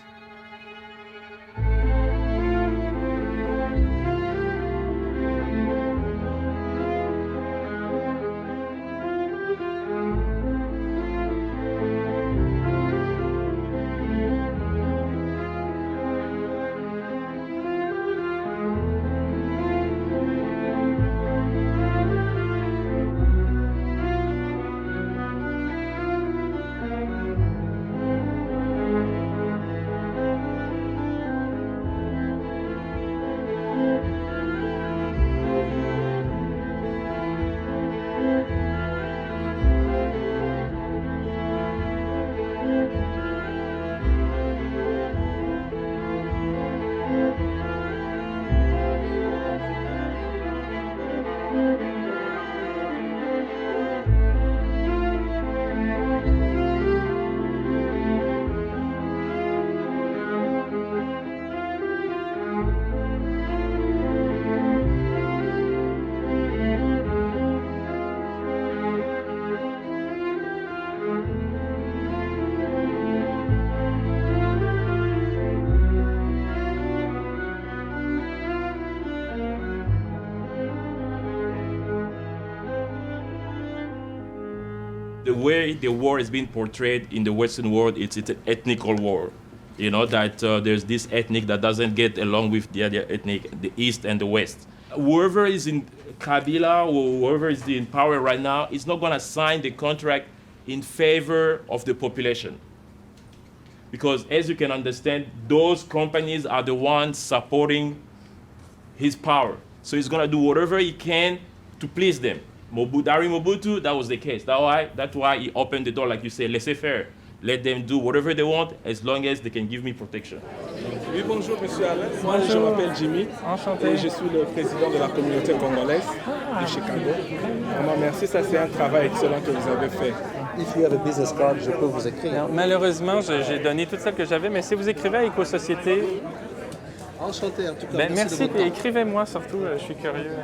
Speaker 22: The way the war is being portrayed in the Western world, it's an ethnical war. You know, that there's this ethnic that doesn't get along with the other ethnic, the East and the West. Whoever is in Kabila or whoever is in power right now is not going to sign the contract in favor of the population. Because as you can understand, those companies are the ones supporting his power. So he's going to do whatever he can to please them. During Mobutu, that was the case. That's why he opened the door, like you say, laissez-faire. Let them do whatever they want as long as they can give me protection.
Speaker 23: Oui, bonjour, monsieur Alain. Moi, je m'appelle Jimmy.
Speaker 2: Enchanté.
Speaker 23: Et je suis le président de la communauté congolaise de Chicago. Vraiment, merci, ça c'est un travail excellent que vous avez fait.
Speaker 15: If you have a business card, je peux vous écrire.
Speaker 2: Non, malheureusement, j'ai donné toutes celles que j'avais, mais si vous écrivez à Éco-Société...
Speaker 15: Enchanté, en tout cas.
Speaker 2: Merci, et écrivez-moi surtout, je suis curieux.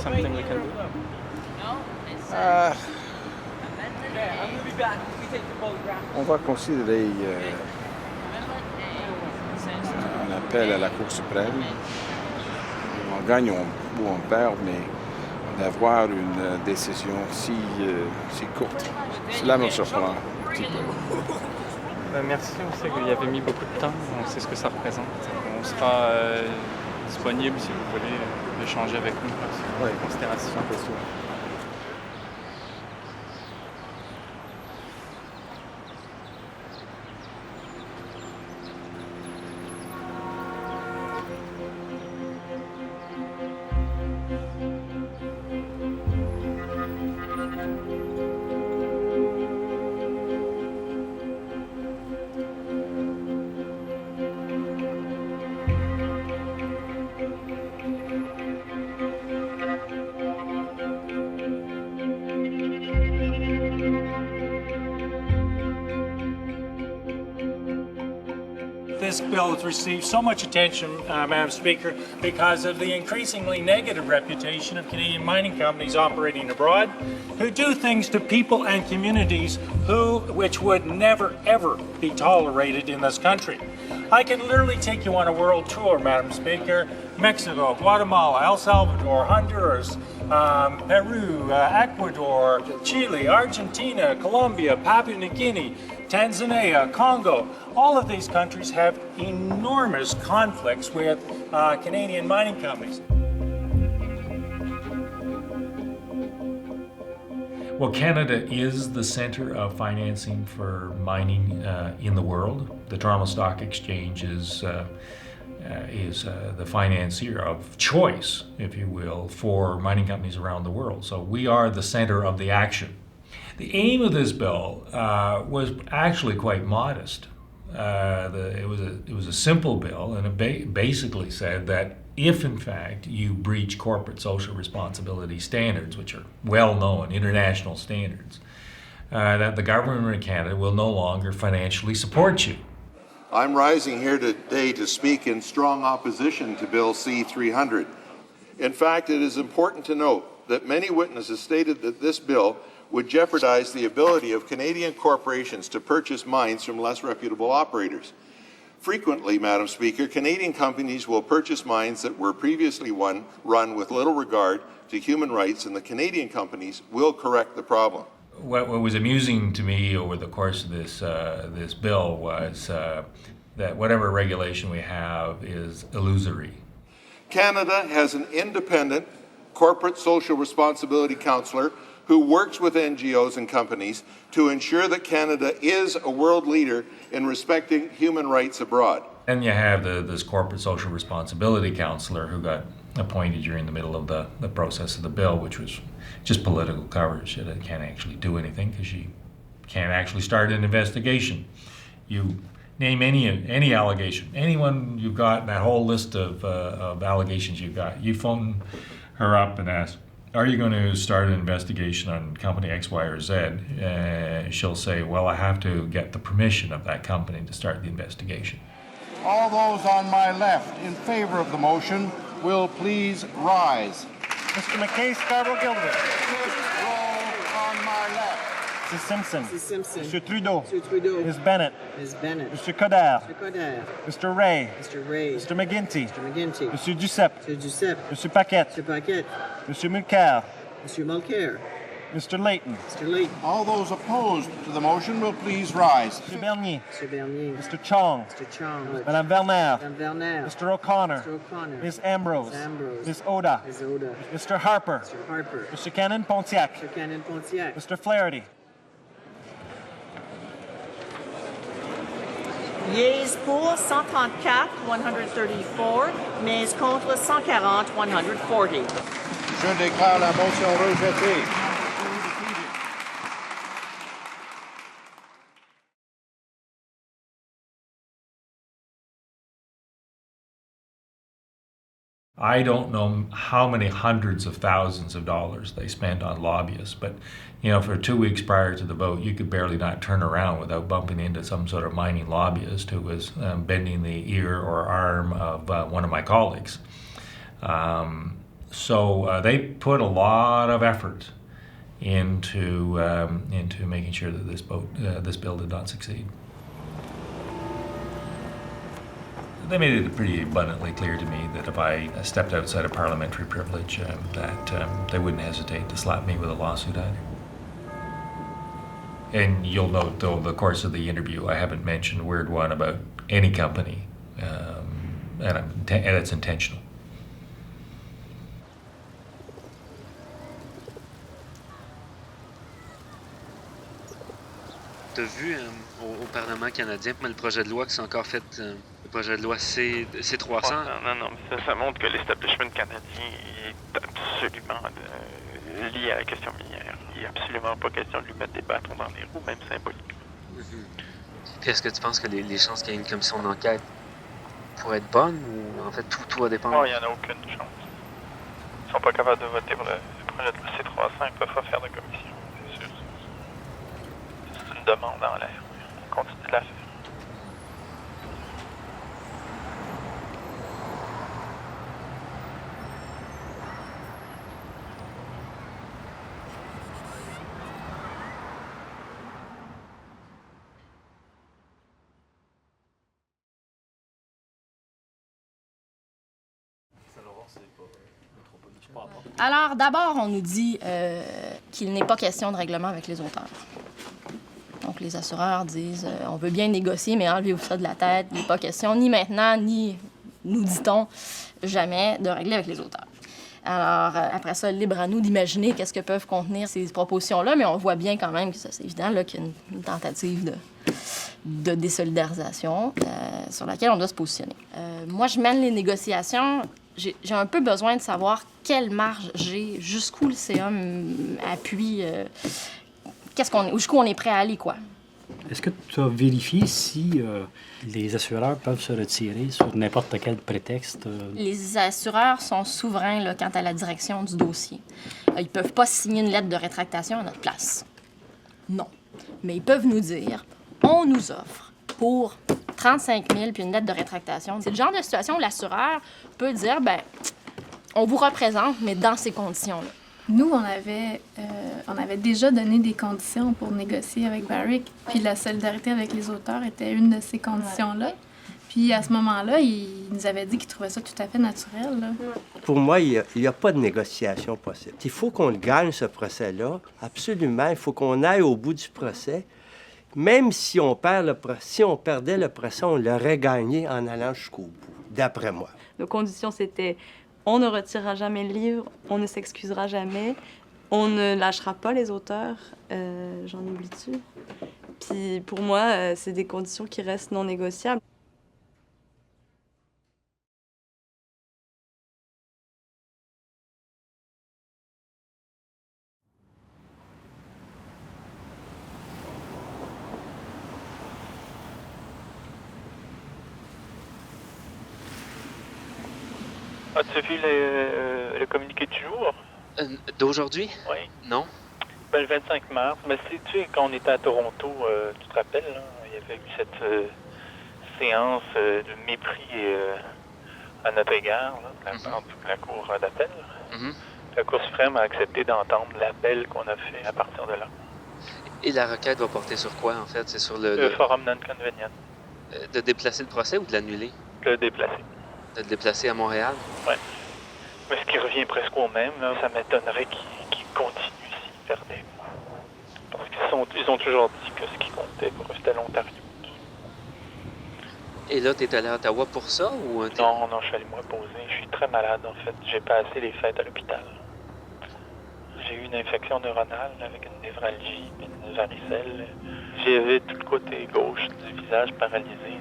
Speaker 2: something we can do?
Speaker 23: On va considérer un appel à la Cour suprême. On gagne ou on perd, mais d'avoir une décision si courte, cela me surprend un petit peu.
Speaker 2: Merci, on sait qu'il y avait mis beaucoup de temps, on sait ce que ça représente. On sera disponible si vous voulez échanger avec nous sur les considérations.
Speaker 5: This bill has received so much attention, Madam Speaker, because of the increasingly negative reputation of Canadian mining companies operating abroad, who do things to people and communities which would never, ever be tolerated in this country. I could literally take you on a world tour, Madam Speaker. Mexico, Guatemala, El Salvador, Honduras, Peru, Ecuador, Chile, Argentina, Colombia, Papua New Guinea, Tanzania, Congo. All of these countries have enormous conflicts with Canadian mining companies.
Speaker 6: Well, Canada is the center of financing for mining in the world. The Toronto Stock Exchange is the financier of choice, if you will, for mining companies around the world. So we are the center of the action. The aim of this bill was actually quite modest. It was a simple bill, and it basically said that if, in fact, you breach corporate social responsibility standards, which are well-known international standards, that the government of Canada will no longer financially support you.
Speaker 7: I'm rising here today to speak in strong opposition to Bill C-300. In fact, it is important to note that many witnesses stated that this bill would jeopardize the ability of Canadian corporations to purchase mines from less reputable operators. Frequently, Madam Speaker, Canadian companies will purchase mines that were previously run with little regard to human rights, and the Canadian companies will correct the problem.
Speaker 6: What was amusing to me over the course of this bill was that whatever regulation we have is illusory.
Speaker 7: Canada has an independent corporate social responsibility councillor who works with NGOs and companies to ensure that Canada is a world leader in respecting human rights abroad.
Speaker 6: And you have this corporate social responsibility councillor who got appointed during the middle of the process of the bill, which was just political coverage. It can't actually do anything because she can't actually start an investigation. You name any allegation, anyone you've got in that whole list of allegations you've got, you phone her up and ask, are you going to start an investigation on company X, Y, or Z? She'll say, well, I have to get the permission of that company to start the investigation.
Speaker 20: All those on my left in favor of the motion will please rise.
Speaker 5: Mr. McKay, Scarborough-Guildwood.
Speaker 20: Roll on my left.
Speaker 5: Mrs. Simpson.
Speaker 20: Mrs. Simpson.
Speaker 5: Mr. Trudeau.
Speaker 20: Mr. Trudeau.
Speaker 5: Ms. Bennett.
Speaker 20: Ms. Bennett.
Speaker 5: Mr. Coderre.
Speaker 20: Mr. Coderre.
Speaker 5: Mr. Ray.
Speaker 20: Mr. Ray.
Speaker 5: Mr. McGuinty.
Speaker 20: Mr. McGuinty.
Speaker 5: Mr. Duceppe.
Speaker 20: Mr. Duceppe.
Speaker 5: Mr. Paquette.
Speaker 20: Mr. Paquette.
Speaker 5: Mr. Mulcair.
Speaker 20: Mr. Mulcair.
Speaker 5: Mr. Layton.
Speaker 20: Mr. Layton. All those opposed to the motion will please rise.
Speaker 5: Mr. Bernier.
Speaker 20: Mr. Bernier.
Speaker 5: Mr. Chong.
Speaker 20: Mr. Chong.
Speaker 5: Madame Werner.
Speaker 20: Madame Werner.
Speaker 5: Mr. O'Connor.
Speaker 20: Mr. O'Connor.
Speaker 5: Ms. Ambrose.
Speaker 20: Ms. Ambrose.
Speaker 5: Ms. Oda.
Speaker 20: Ms. Oda.
Speaker 5: Mr. Harper.
Speaker 20: Mr. Harper.
Speaker 5: Mr. Cannon Pontiac.
Speaker 20: Mr. Cannon Pontiac.
Speaker 5: Mr. Flaherty.
Speaker 24: Yeas pour 134, 134, mais contre 140, 140.
Speaker 20: Je déclare la motion rejetée.
Speaker 6: I don't know how many hundreds of thousands of dollars they spent on lobbyists, but for 2 weeks prior to the vote, you could barely not turn around without bumping into some sort of mining lobbyist who was bending the ear or arm of one of my colleagues. So they put a lot of effort into making sure that this bill did not succeed. They made it pretty abundantly clear to me that if I stepped outside of parliamentary privilege, that they wouldn't hesitate to slap me with a lawsuit either. And you'll note, though, the course of the interview, I haven't mentioned word one about any company, and it's intentional.
Speaker 18: Tu as vu au Parlement canadien, le projet de loi qui s'est encore fait, le projet de loi C300?
Speaker 19: Non, mais ça montre que l'establishment canadien est absolument lié à la question minière. Il n'est absolument pas question de lui mettre des bâtons dans les roues, même symboliquement.
Speaker 18: Puis est-ce que tu penses que les chances qu'il y ait une commission d'enquête pourraient être bonnes ou en fait tout va dépendre?
Speaker 19: Non, il n'y en a aucune chance. Ils ne sont pas capables de voter pour le projet de loi C300, ils ne peuvent pas faire de commission. C'est une demande en l'air. On continue de la faire.
Speaker 3: Alors, d'abord, on nous dit qu'il n'est pas question de règlement avec les auteurs. Donc, les assureurs disent on veut bien négocier, mais enlevez-vous ça de la tête. Il n'est pas question, ni maintenant, ni, nous dit-on, jamais de régler avec les auteurs. Alors, après ça, libre à nous d'imaginer qu'est-ce que peuvent contenir ces propositions-là, mais on voit bien quand même que ça, c'est évident là, qu'il y a une tentative de désolidarisation sur laquelle on doit se positionner. Moi, je mène les négociations. J'ai un peu besoin de savoir quelle marge j'ai, jusqu'où le CA appuie, jusqu'où on est prêt à aller, quoi.
Speaker 11: Est-ce que tu as vérifié si les assureurs peuvent se retirer sur n'importe quel prétexte?
Speaker 3: Les assureurs sont souverains là, quant à la direction du dossier. Ils peuvent pas signer une lettre de rétractation à notre place. Non. Mais ils peuvent nous dire, on nous offre pour 35 000 puis une lettre de rétractation. C'est le genre de situation où l'assureur peut dire, ben, on vous représente, mais dans ces conditions-là.
Speaker 12: Nous, on avait déjà donné des conditions pour négocier avec Barrick, puis la solidarité avec les auteurs était une de ces conditions-là. Puis à ce moment-là, il nous avait dit qu'il trouvait ça tout à fait naturel. Là.
Speaker 13: Pour moi, il n'y a pas de négociation possible. Il faut qu'on le gagne, ce procès-là. Absolument. Il faut qu'on aille au bout du procès. Même si on perdait le procès, on l'aurait gagné en allant jusqu'au bout, d'après moi.
Speaker 1: Nos conditions, c'était on ne retirera jamais le livre, on ne s'excusera jamais, on ne lâchera pas les auteurs. J'en oublie-tu? Puis pour moi, c'est des conditions qui restent non négociables.
Speaker 19: As-tu vu le communiqué du jour?
Speaker 18: D'aujourd'hui?
Speaker 19: Oui.
Speaker 18: Non.
Speaker 19: Ben, le 25 mars. Mais tu sais, quand on était à Toronto, tu te rappelles, là, il y avait eu cette séance de mépris à notre égard là, de la part de la Cour d'appel. La Cour suprême a accepté d'entendre l'appel qu'on a fait à partir de là.
Speaker 18: Et la requête va porter sur quoi, en fait? C'est sur
Speaker 19: le forum non-convenient.
Speaker 18: De déplacer le procès ou de l'annuler?
Speaker 19: De le déplacer.
Speaker 18: De le déplacer à Montréal?
Speaker 19: Oui. Mais ce qui revient presque au même, là, ça m'étonnerait qu'ils continuent s'ils perdaient. Parce qu'ils ont toujours dit que ce qui comptait pour eux, c'était l'Ontario.
Speaker 18: Et là, t'es allé à Ottawa pour ça? Ou
Speaker 19: non, je suis allé me reposer. Je suis très malade, en fait. J'ai passé les fêtes à l'hôpital. J'ai eu une infection neuronale avec une névralgie, une varicelle. J'avais tout le côté gauche du visage paralysé.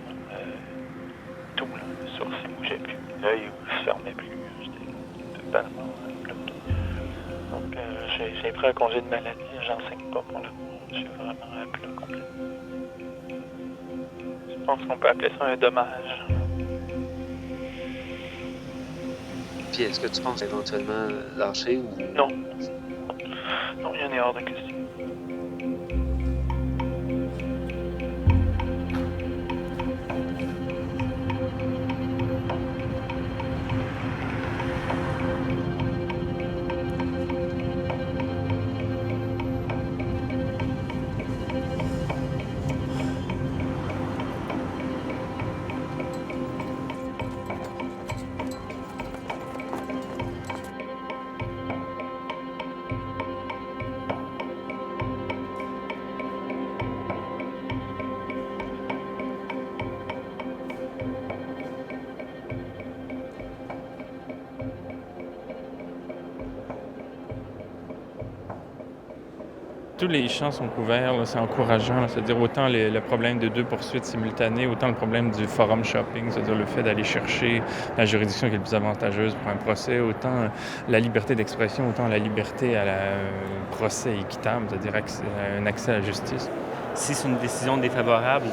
Speaker 19: Tout, là. Le sourcil ne bougeait plus. L'œil ne se fermait plus. J'étais totalement bloqué. Donc, j'ai pris un congé de maladie. J'enseigne pas pour le moment. Je suis vraiment à plat complet. Je pense qu'on peut appeler ça un dommage.
Speaker 18: Puis est-ce que tu penses éventuellement lâcher ou...
Speaker 19: Non. Non, il y en est hors de question.
Speaker 2: Tous les champs sont couverts, là, c'est encourageant. Là, c'est-à-dire autant le problème de 2 poursuites simultanées, autant le problème du forum shopping, c'est-à-dire le fait d'aller chercher la juridiction qui est le plus avantageuse pour un procès, autant la liberté d'expression, autant la liberté à un procès équitable, c'est-à-dire un accès à la justice.
Speaker 9: Si c'est une décision défavorable,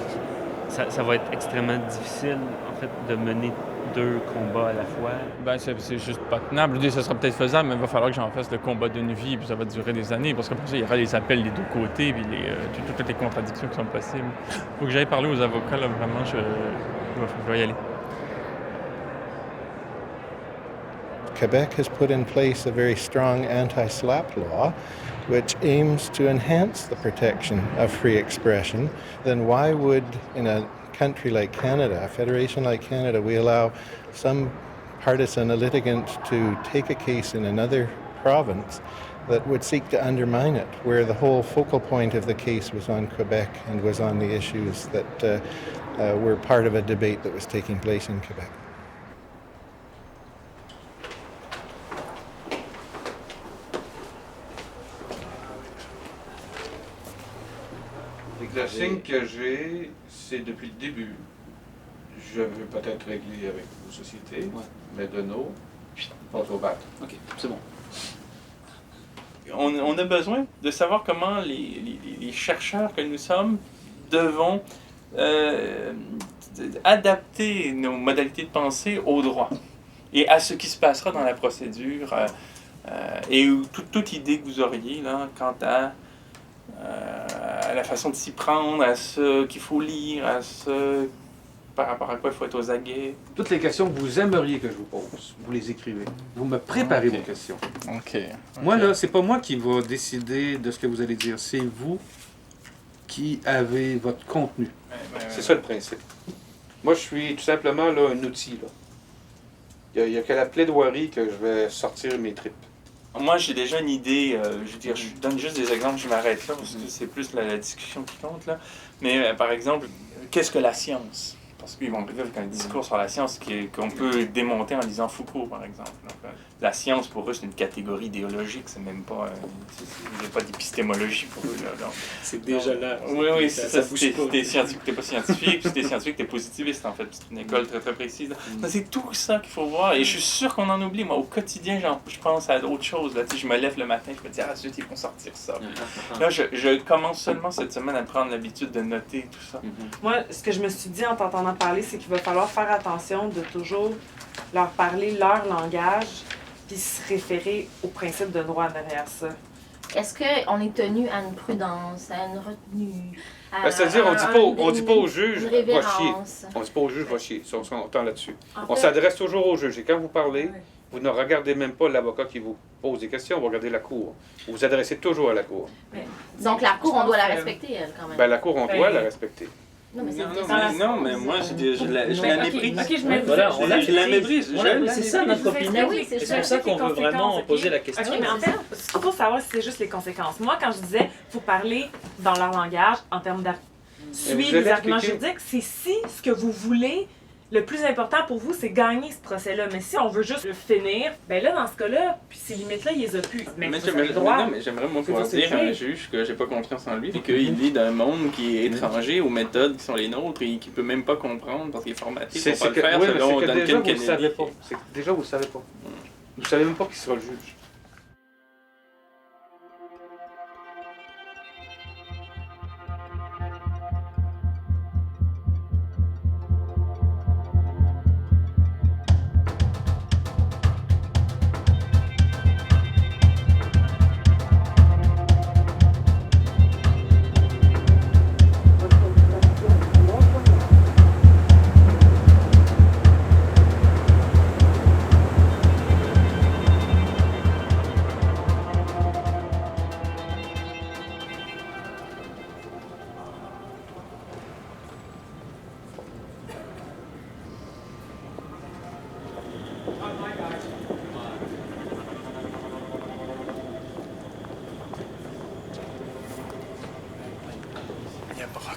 Speaker 9: ça va être extrêmement difficile, en fait, de mener 2 combats à la fois.
Speaker 2: Ben, c'est juste pas tenable. Je dis, ça sera peut-être faisable, mais il va falloir que j'en fasse le combat d'une vie, puis ça va durer des années, parce qu'après ça, il y aura les appels des 2 côtés, puis toutes les contradictions qui sont possibles. Il faut que j'aille parler aux avocats, là, vraiment, je vais y aller.
Speaker 8: Quebec has put in place a very strong anti-SLAPP law which aims to enhance the protection of free expression. Then why would, in a country like Canada, a federation like Canada, we allow some partisan litigant to take a case in another province that would seek to undermine it, where the whole focal point of the case was on Quebec and was on the issues that were part of a debate that was taking place in Quebec?
Speaker 23: Le signe que j'ai, c'est depuis le début. Je veux peut-être régler avec vos sociétés, mais de nos, pas trop battre.
Speaker 2: OK, c'est bon. On a besoin de savoir comment les chercheurs que nous sommes devons adapter nos modalités de pensée au droit et à ce qui se passera dans la procédure et toute idée que vous auriez là, quant à la façon de s'y prendre, à ce qu'il faut lire, à ce par rapport à quoi il faut être aux aguets.
Speaker 14: Toutes les questions que vous aimeriez que je vous pose, vous les écrivez. Vous me préparez vos questions.
Speaker 2: OK.
Speaker 14: Moi, là, c'est pas moi qui va décider de ce que vous allez dire. C'est vous qui avez votre contenu. C'est ça le principe. Moi, je suis tout simplement là, un outil. Là. Il n'y a que la plaidoirie que je vais sortir mes tripes.
Speaker 2: Moi, j'ai déjà une idée. Je veux dire, je donne juste des exemples, je m'arrête là, parce que c'est plus la discussion qui compte. Là. Mais par exemple, qu'est-ce que la science? Parce qu'ils vont arriver avec un discours sur la science qu'on peut démonter en lisant Foucault, par exemple. Donc, la science, pour eux, c'est une catégorie idéologique, c'est même pas... il n'y a pas d'épistémologie pour eux.
Speaker 9: C'est déjà là.
Speaker 2: Oui, ça si t'es scientifique, t'es pas scientifique, puis si t'es scientifique, t'es positiviste, en fait. C'est une école très, très précise. C'est tout ça qu'il faut voir, et je suis sûr qu'on en oublie. Moi, au quotidien, je pense à d'autres choses. Là. Je me lève le matin, je me dis, zut, ils vont sortir ça. Là, je commence seulement cette semaine à prendre l'habitude de noter tout ça.
Speaker 21: Moi, ce que je me suis dit en t'entendant parler, c'est qu'il va falloir faire attention de toujours leur parler leur langage puis se référer au principe de droit derrière ça.
Speaker 3: Est-ce qu'on est tenu à une prudence, à une retenue,
Speaker 14: c'est-à-dire, on dit pas au juge, va chier.
Speaker 3: révérence?
Speaker 14: On dit pas au juge, va chier. On s'entend là-dessus. On s'adresse toujours au juge. Et quand vous parlez, vous ne regardez même pas l'avocat qui vous pose des questions, vous regardez la cour. Vous vous adressez toujours à la cour.
Speaker 3: Donc la cour, on doit la respecter, elle, quand même.
Speaker 14: Ben, la cour, on doit la respecter.
Speaker 3: Non,
Speaker 2: mais moi, je la méprise.
Speaker 21: Je
Speaker 2: la méprise.
Speaker 16: C'est ça notre opinion. C'est pour ça qu'on veut vraiment poser la question.
Speaker 21: Mais en fait, ce qu'il faut savoir, c'est juste les conséquences. Moi, quand je disais qu'il faut parler dans leur langage, en termes suivre les arguments juridiques, c'est si ce que vous voulez, le plus important pour vous, c'est gagner ce procès-là. Mais si on veut juste le finir, ben là, dans ce cas-là, puis ces limites-là, ils les ont plus. Mais
Speaker 2: j'aimerais moi pouvoir dire à un juge que j'ai pas confiance en lui et qu'il vit dans un monde qui est étranger aux méthodes qui sont les nôtres et qu'il peut même pas comprendre parce qu'il est formaté pour pas le faire selon Duncan Kennedy.
Speaker 14: Déjà, vous le savez pas. Vous savez même pas qui sera le juge.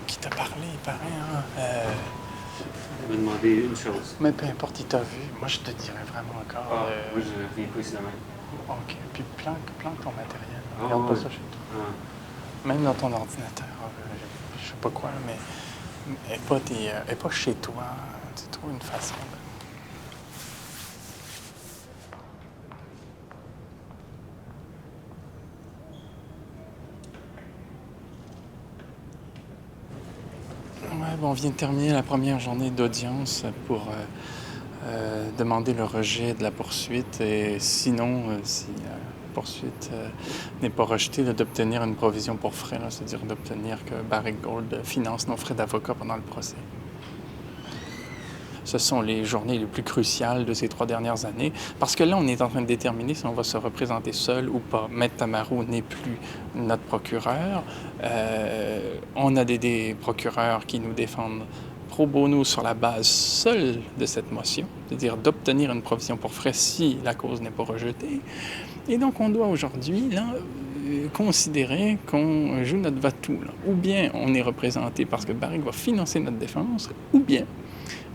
Speaker 2: Qui t'a parlé, il paraît,
Speaker 9: Il m'a demandé une chose.
Speaker 2: Mais peu importe, il t'a vu. Moi, je te dirais vraiment encore.
Speaker 9: Moi, je viens pas ici demain.
Speaker 2: OK. Puis planque ton matériel. Regarde pas ça chez toi. Même dans ton ordinateur, je sais pas quoi, mais elle n'est pas chez toi. Tu trouves une façon de... Ouais, bon, on vient de terminer la première journée d'audience pour demander le rejet de la poursuite et sinon, si la poursuite n'est pas rejetée, d'obtenir une provision pour frais, c'est-à-dire d'obtenir que Barrick Gold finance nos frais d'avocat pendant le procès. Ce sont les journées les plus cruciales de ces 3 dernières années, parce que là, on est en train de déterminer si on va se représenter seul ou pas. Maître Tamarou n'est plus notre procureur. On a des procureurs qui nous défendent pro bono sur la base seule de cette motion, c'est-à-dire d'obtenir une provision pour frais si la cause n'est pas rejetée. Et donc, on doit aujourd'hui, là, considérer qu'on joue notre va-tout. Ou bien on est représenté parce que Barrick va financer notre défense, ou bien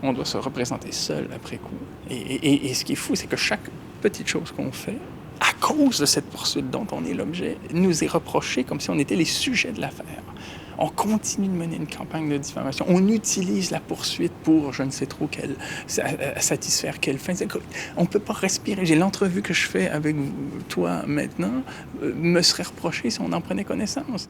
Speaker 2: on doit se représenter seul après coup. Et ce qui est fou, c'est que chaque petite chose qu'on fait, à cause de cette poursuite dont on est l'objet, nous est reproché comme si on était les sujets de l'affaire. On continue de mener une campagne de diffamation. On utilise la poursuite pour je ne sais trop quelle, satisfaire quelle fin. On ne peut pas respirer. J'ai l'entrevue que je fais avec toi maintenant me serait reprochée si on en prenait connaissance.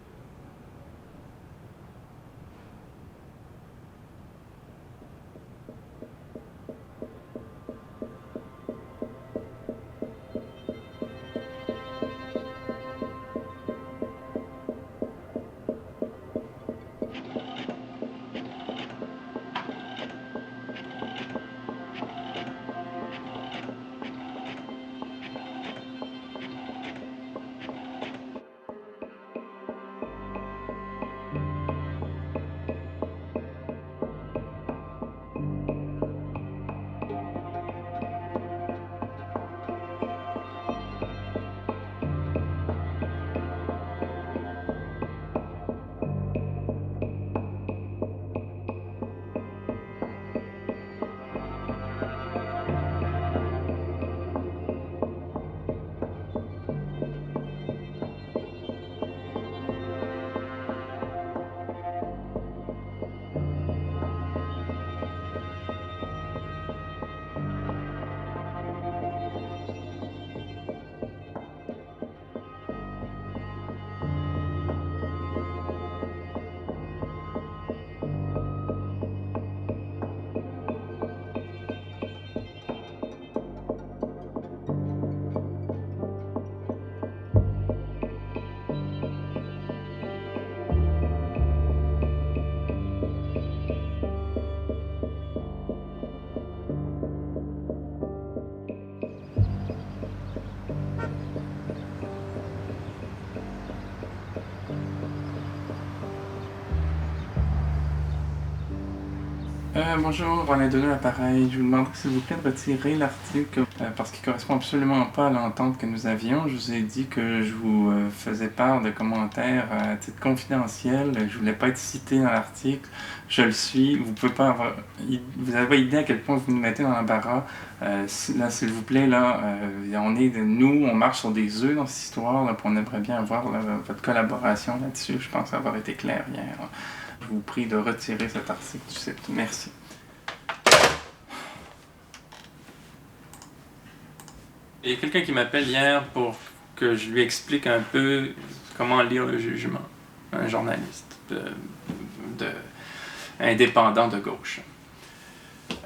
Speaker 2: Bonjour, on est donné l'appareil. Je vous demanderais s'il vous plaît de retirer l'article parce qu'il ne correspond absolument pas à l'entente que nous avions. Je vous ai dit que je vous faisais part de commentaires à titre confidentiel. Je ne voulais pas être cité dans l'article. Je le suis. Vous pouvez pas avoir... Vous n'avez pas idée à quel point vous nous mettez dans l'embarras. Là, s'il vous plaît, là, on marche sur des œufs dans cette histoire. Là, puis on aimerait bien avoir votre collaboration là-dessus. Je pense avoir été clair hier. Là. Je vous prie de retirer cet article du site. Merci. Il y a quelqu'un qui m'appelle hier pour que je lui explique un peu comment lire le jugement. Un journaliste indépendant de gauche.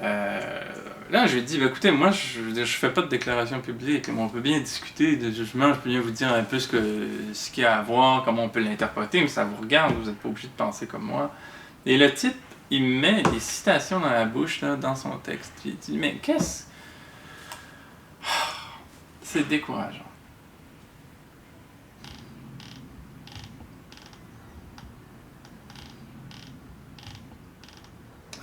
Speaker 2: Là, je lui ai dit, écoutez, moi, je fais pas de déclaration publique, mais on peut bien discuter de jugement, je peux bien vous dire un peu ce qu'il y a à voir, comment on peut l'interpréter, mais ça vous regarde, vous n'êtes pas obligé de penser comme moi. Et le type, il me met des citations dans la bouche, là, dans son texte. J'ai dit, mais qu'est-ce... C'est décourageant.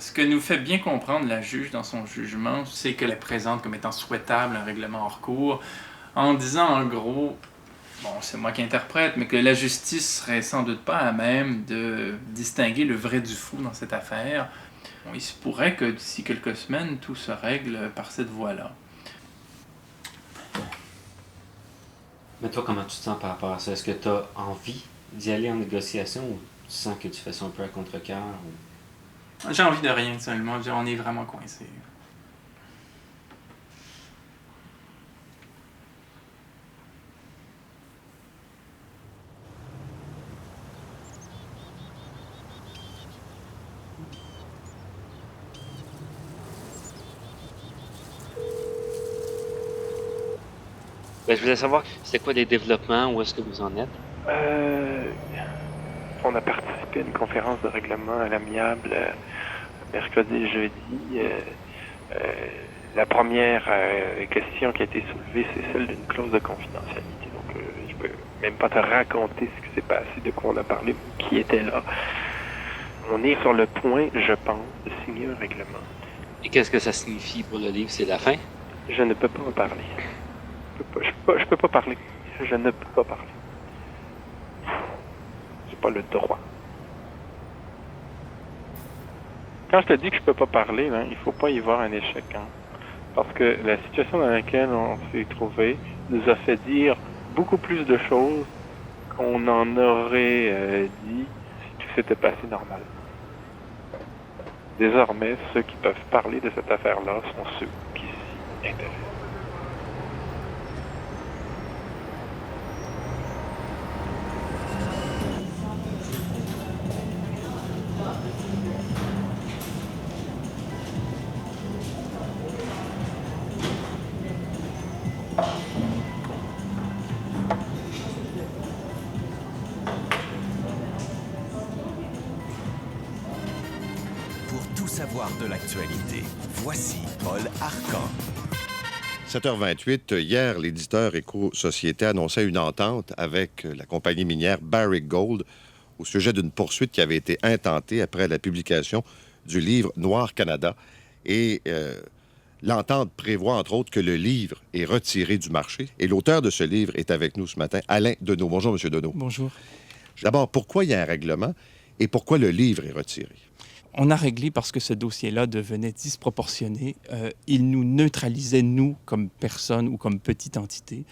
Speaker 2: Ce que nous fait bien comprendre la juge dans son jugement, c'est qu'elle est présente comme étant souhaitable un règlement hors cours, en disant en gros, bon, c'est moi qui interprète, mais que la justice serait sans doute pas à même de distinguer le vrai du faux dans cette affaire. Bon, il se pourrait que d'ici quelques semaines, tout se règle par cette voie-là.
Speaker 9: Mais toi, comment tu te sens par rapport à ça? Est-ce que tu as envie d'y aller en négociation ou tu sens que tu fais ça un peu à contre-cœur? Ou...
Speaker 2: J'ai envie de rien seulement. On est vraiment coincés.
Speaker 18: Ben, je voulais savoir, c'était quoi les développements, où est-ce que vous en êtes?
Speaker 19: On a participé à une conférence de règlement à l'amiable mercredi et jeudi. La première question qui a été soulevée, c'est celle d'une clause de confidentialité. Donc, je peux même pas te raconter ce qui s'est passé, de quoi on a parlé, qui était là. On est sur le point, je pense, de signer un règlement.
Speaker 18: Et qu'est-ce que ça signifie pour le livre? C'est la fin?
Speaker 19: Je ne peux pas en parler. Je peux pas parler. Je ne peux pas parler. J'ai pas le droit. Quand je te dis que je peux pas parler, là, il faut pas y voir un échec. Hein. Parce que la situation dans laquelle on s'est trouvé nous a fait dire beaucoup plus de choses qu'on en aurait dit si tout s'était passé normal. Désormais, ceux qui peuvent parler de cette affaire-là sont ceux qui s'y intéressent.
Speaker 4: Savoir de l'actualité. Voici Paul Arcan.
Speaker 10: 7h28, hier, l'éditeur Éco-Société annonçait une entente avec la compagnie minière Barrick Gold au sujet d'une poursuite qui avait été intentée après la publication du livre Noir Canada. Et l'entente prévoit, entre autres, que le livre est retiré du marché. Et l'auteur de ce livre est avec nous ce matin, Alain Deneau. Bonjour, M. Deneau.
Speaker 2: Bonjour.
Speaker 10: D'abord, pourquoi il y a un règlement et pourquoi le livre est retiré?
Speaker 2: On a réglé parce que ce dossier-là devenait disproportionné. Il nous neutralisait, nous, comme personne ou comme petite entité.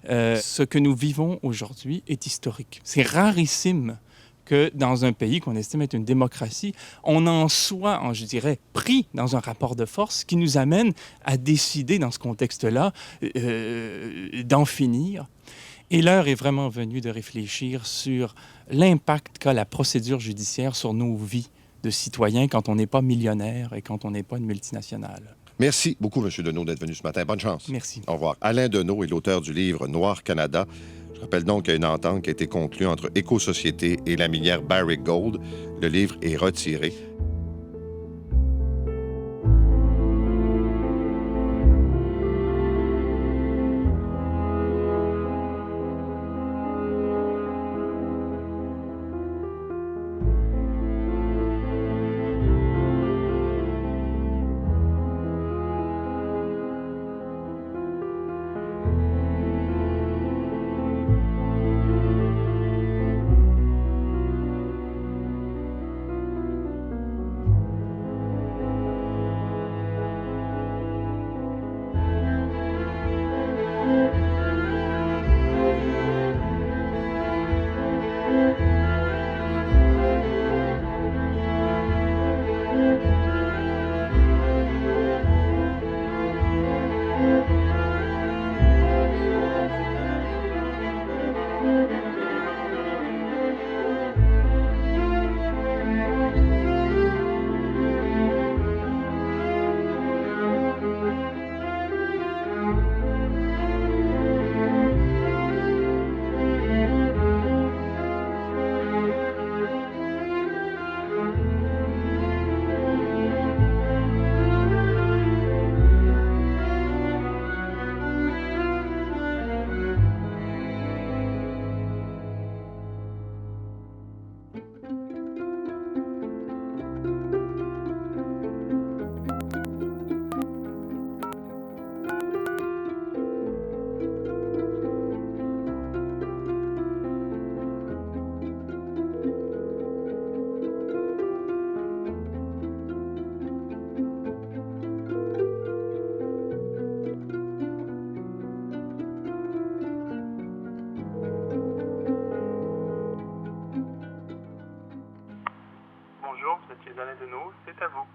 Speaker 2: Ce que nous vivons aujourd'hui est historique. C'est rarissime que dans un pays qu'on estime être une démocratie, on en soit, je dirais, pris dans un rapport de force qui nous amène à décider, dans ce contexte-là, d'en finir. Et l'heure est vraiment venue de réfléchir sur l'impact qu'a la procédure judiciaire sur nos vies de citoyens quand on n'est pas millionnaire et quand on n'est pas une multinationale.
Speaker 10: Merci beaucoup, M. Deneau, d'être venu ce matin. Bonne chance.
Speaker 2: Merci.
Speaker 10: Au revoir. Alain Deneau est l'auteur du livre Noir Canada. Je rappelle donc qu'il y a une entente qui a été conclue entre Éco-Société et la minière Barrick Gold. Le livre est retiré.
Speaker 19: Alain Deneau, c'est à vous.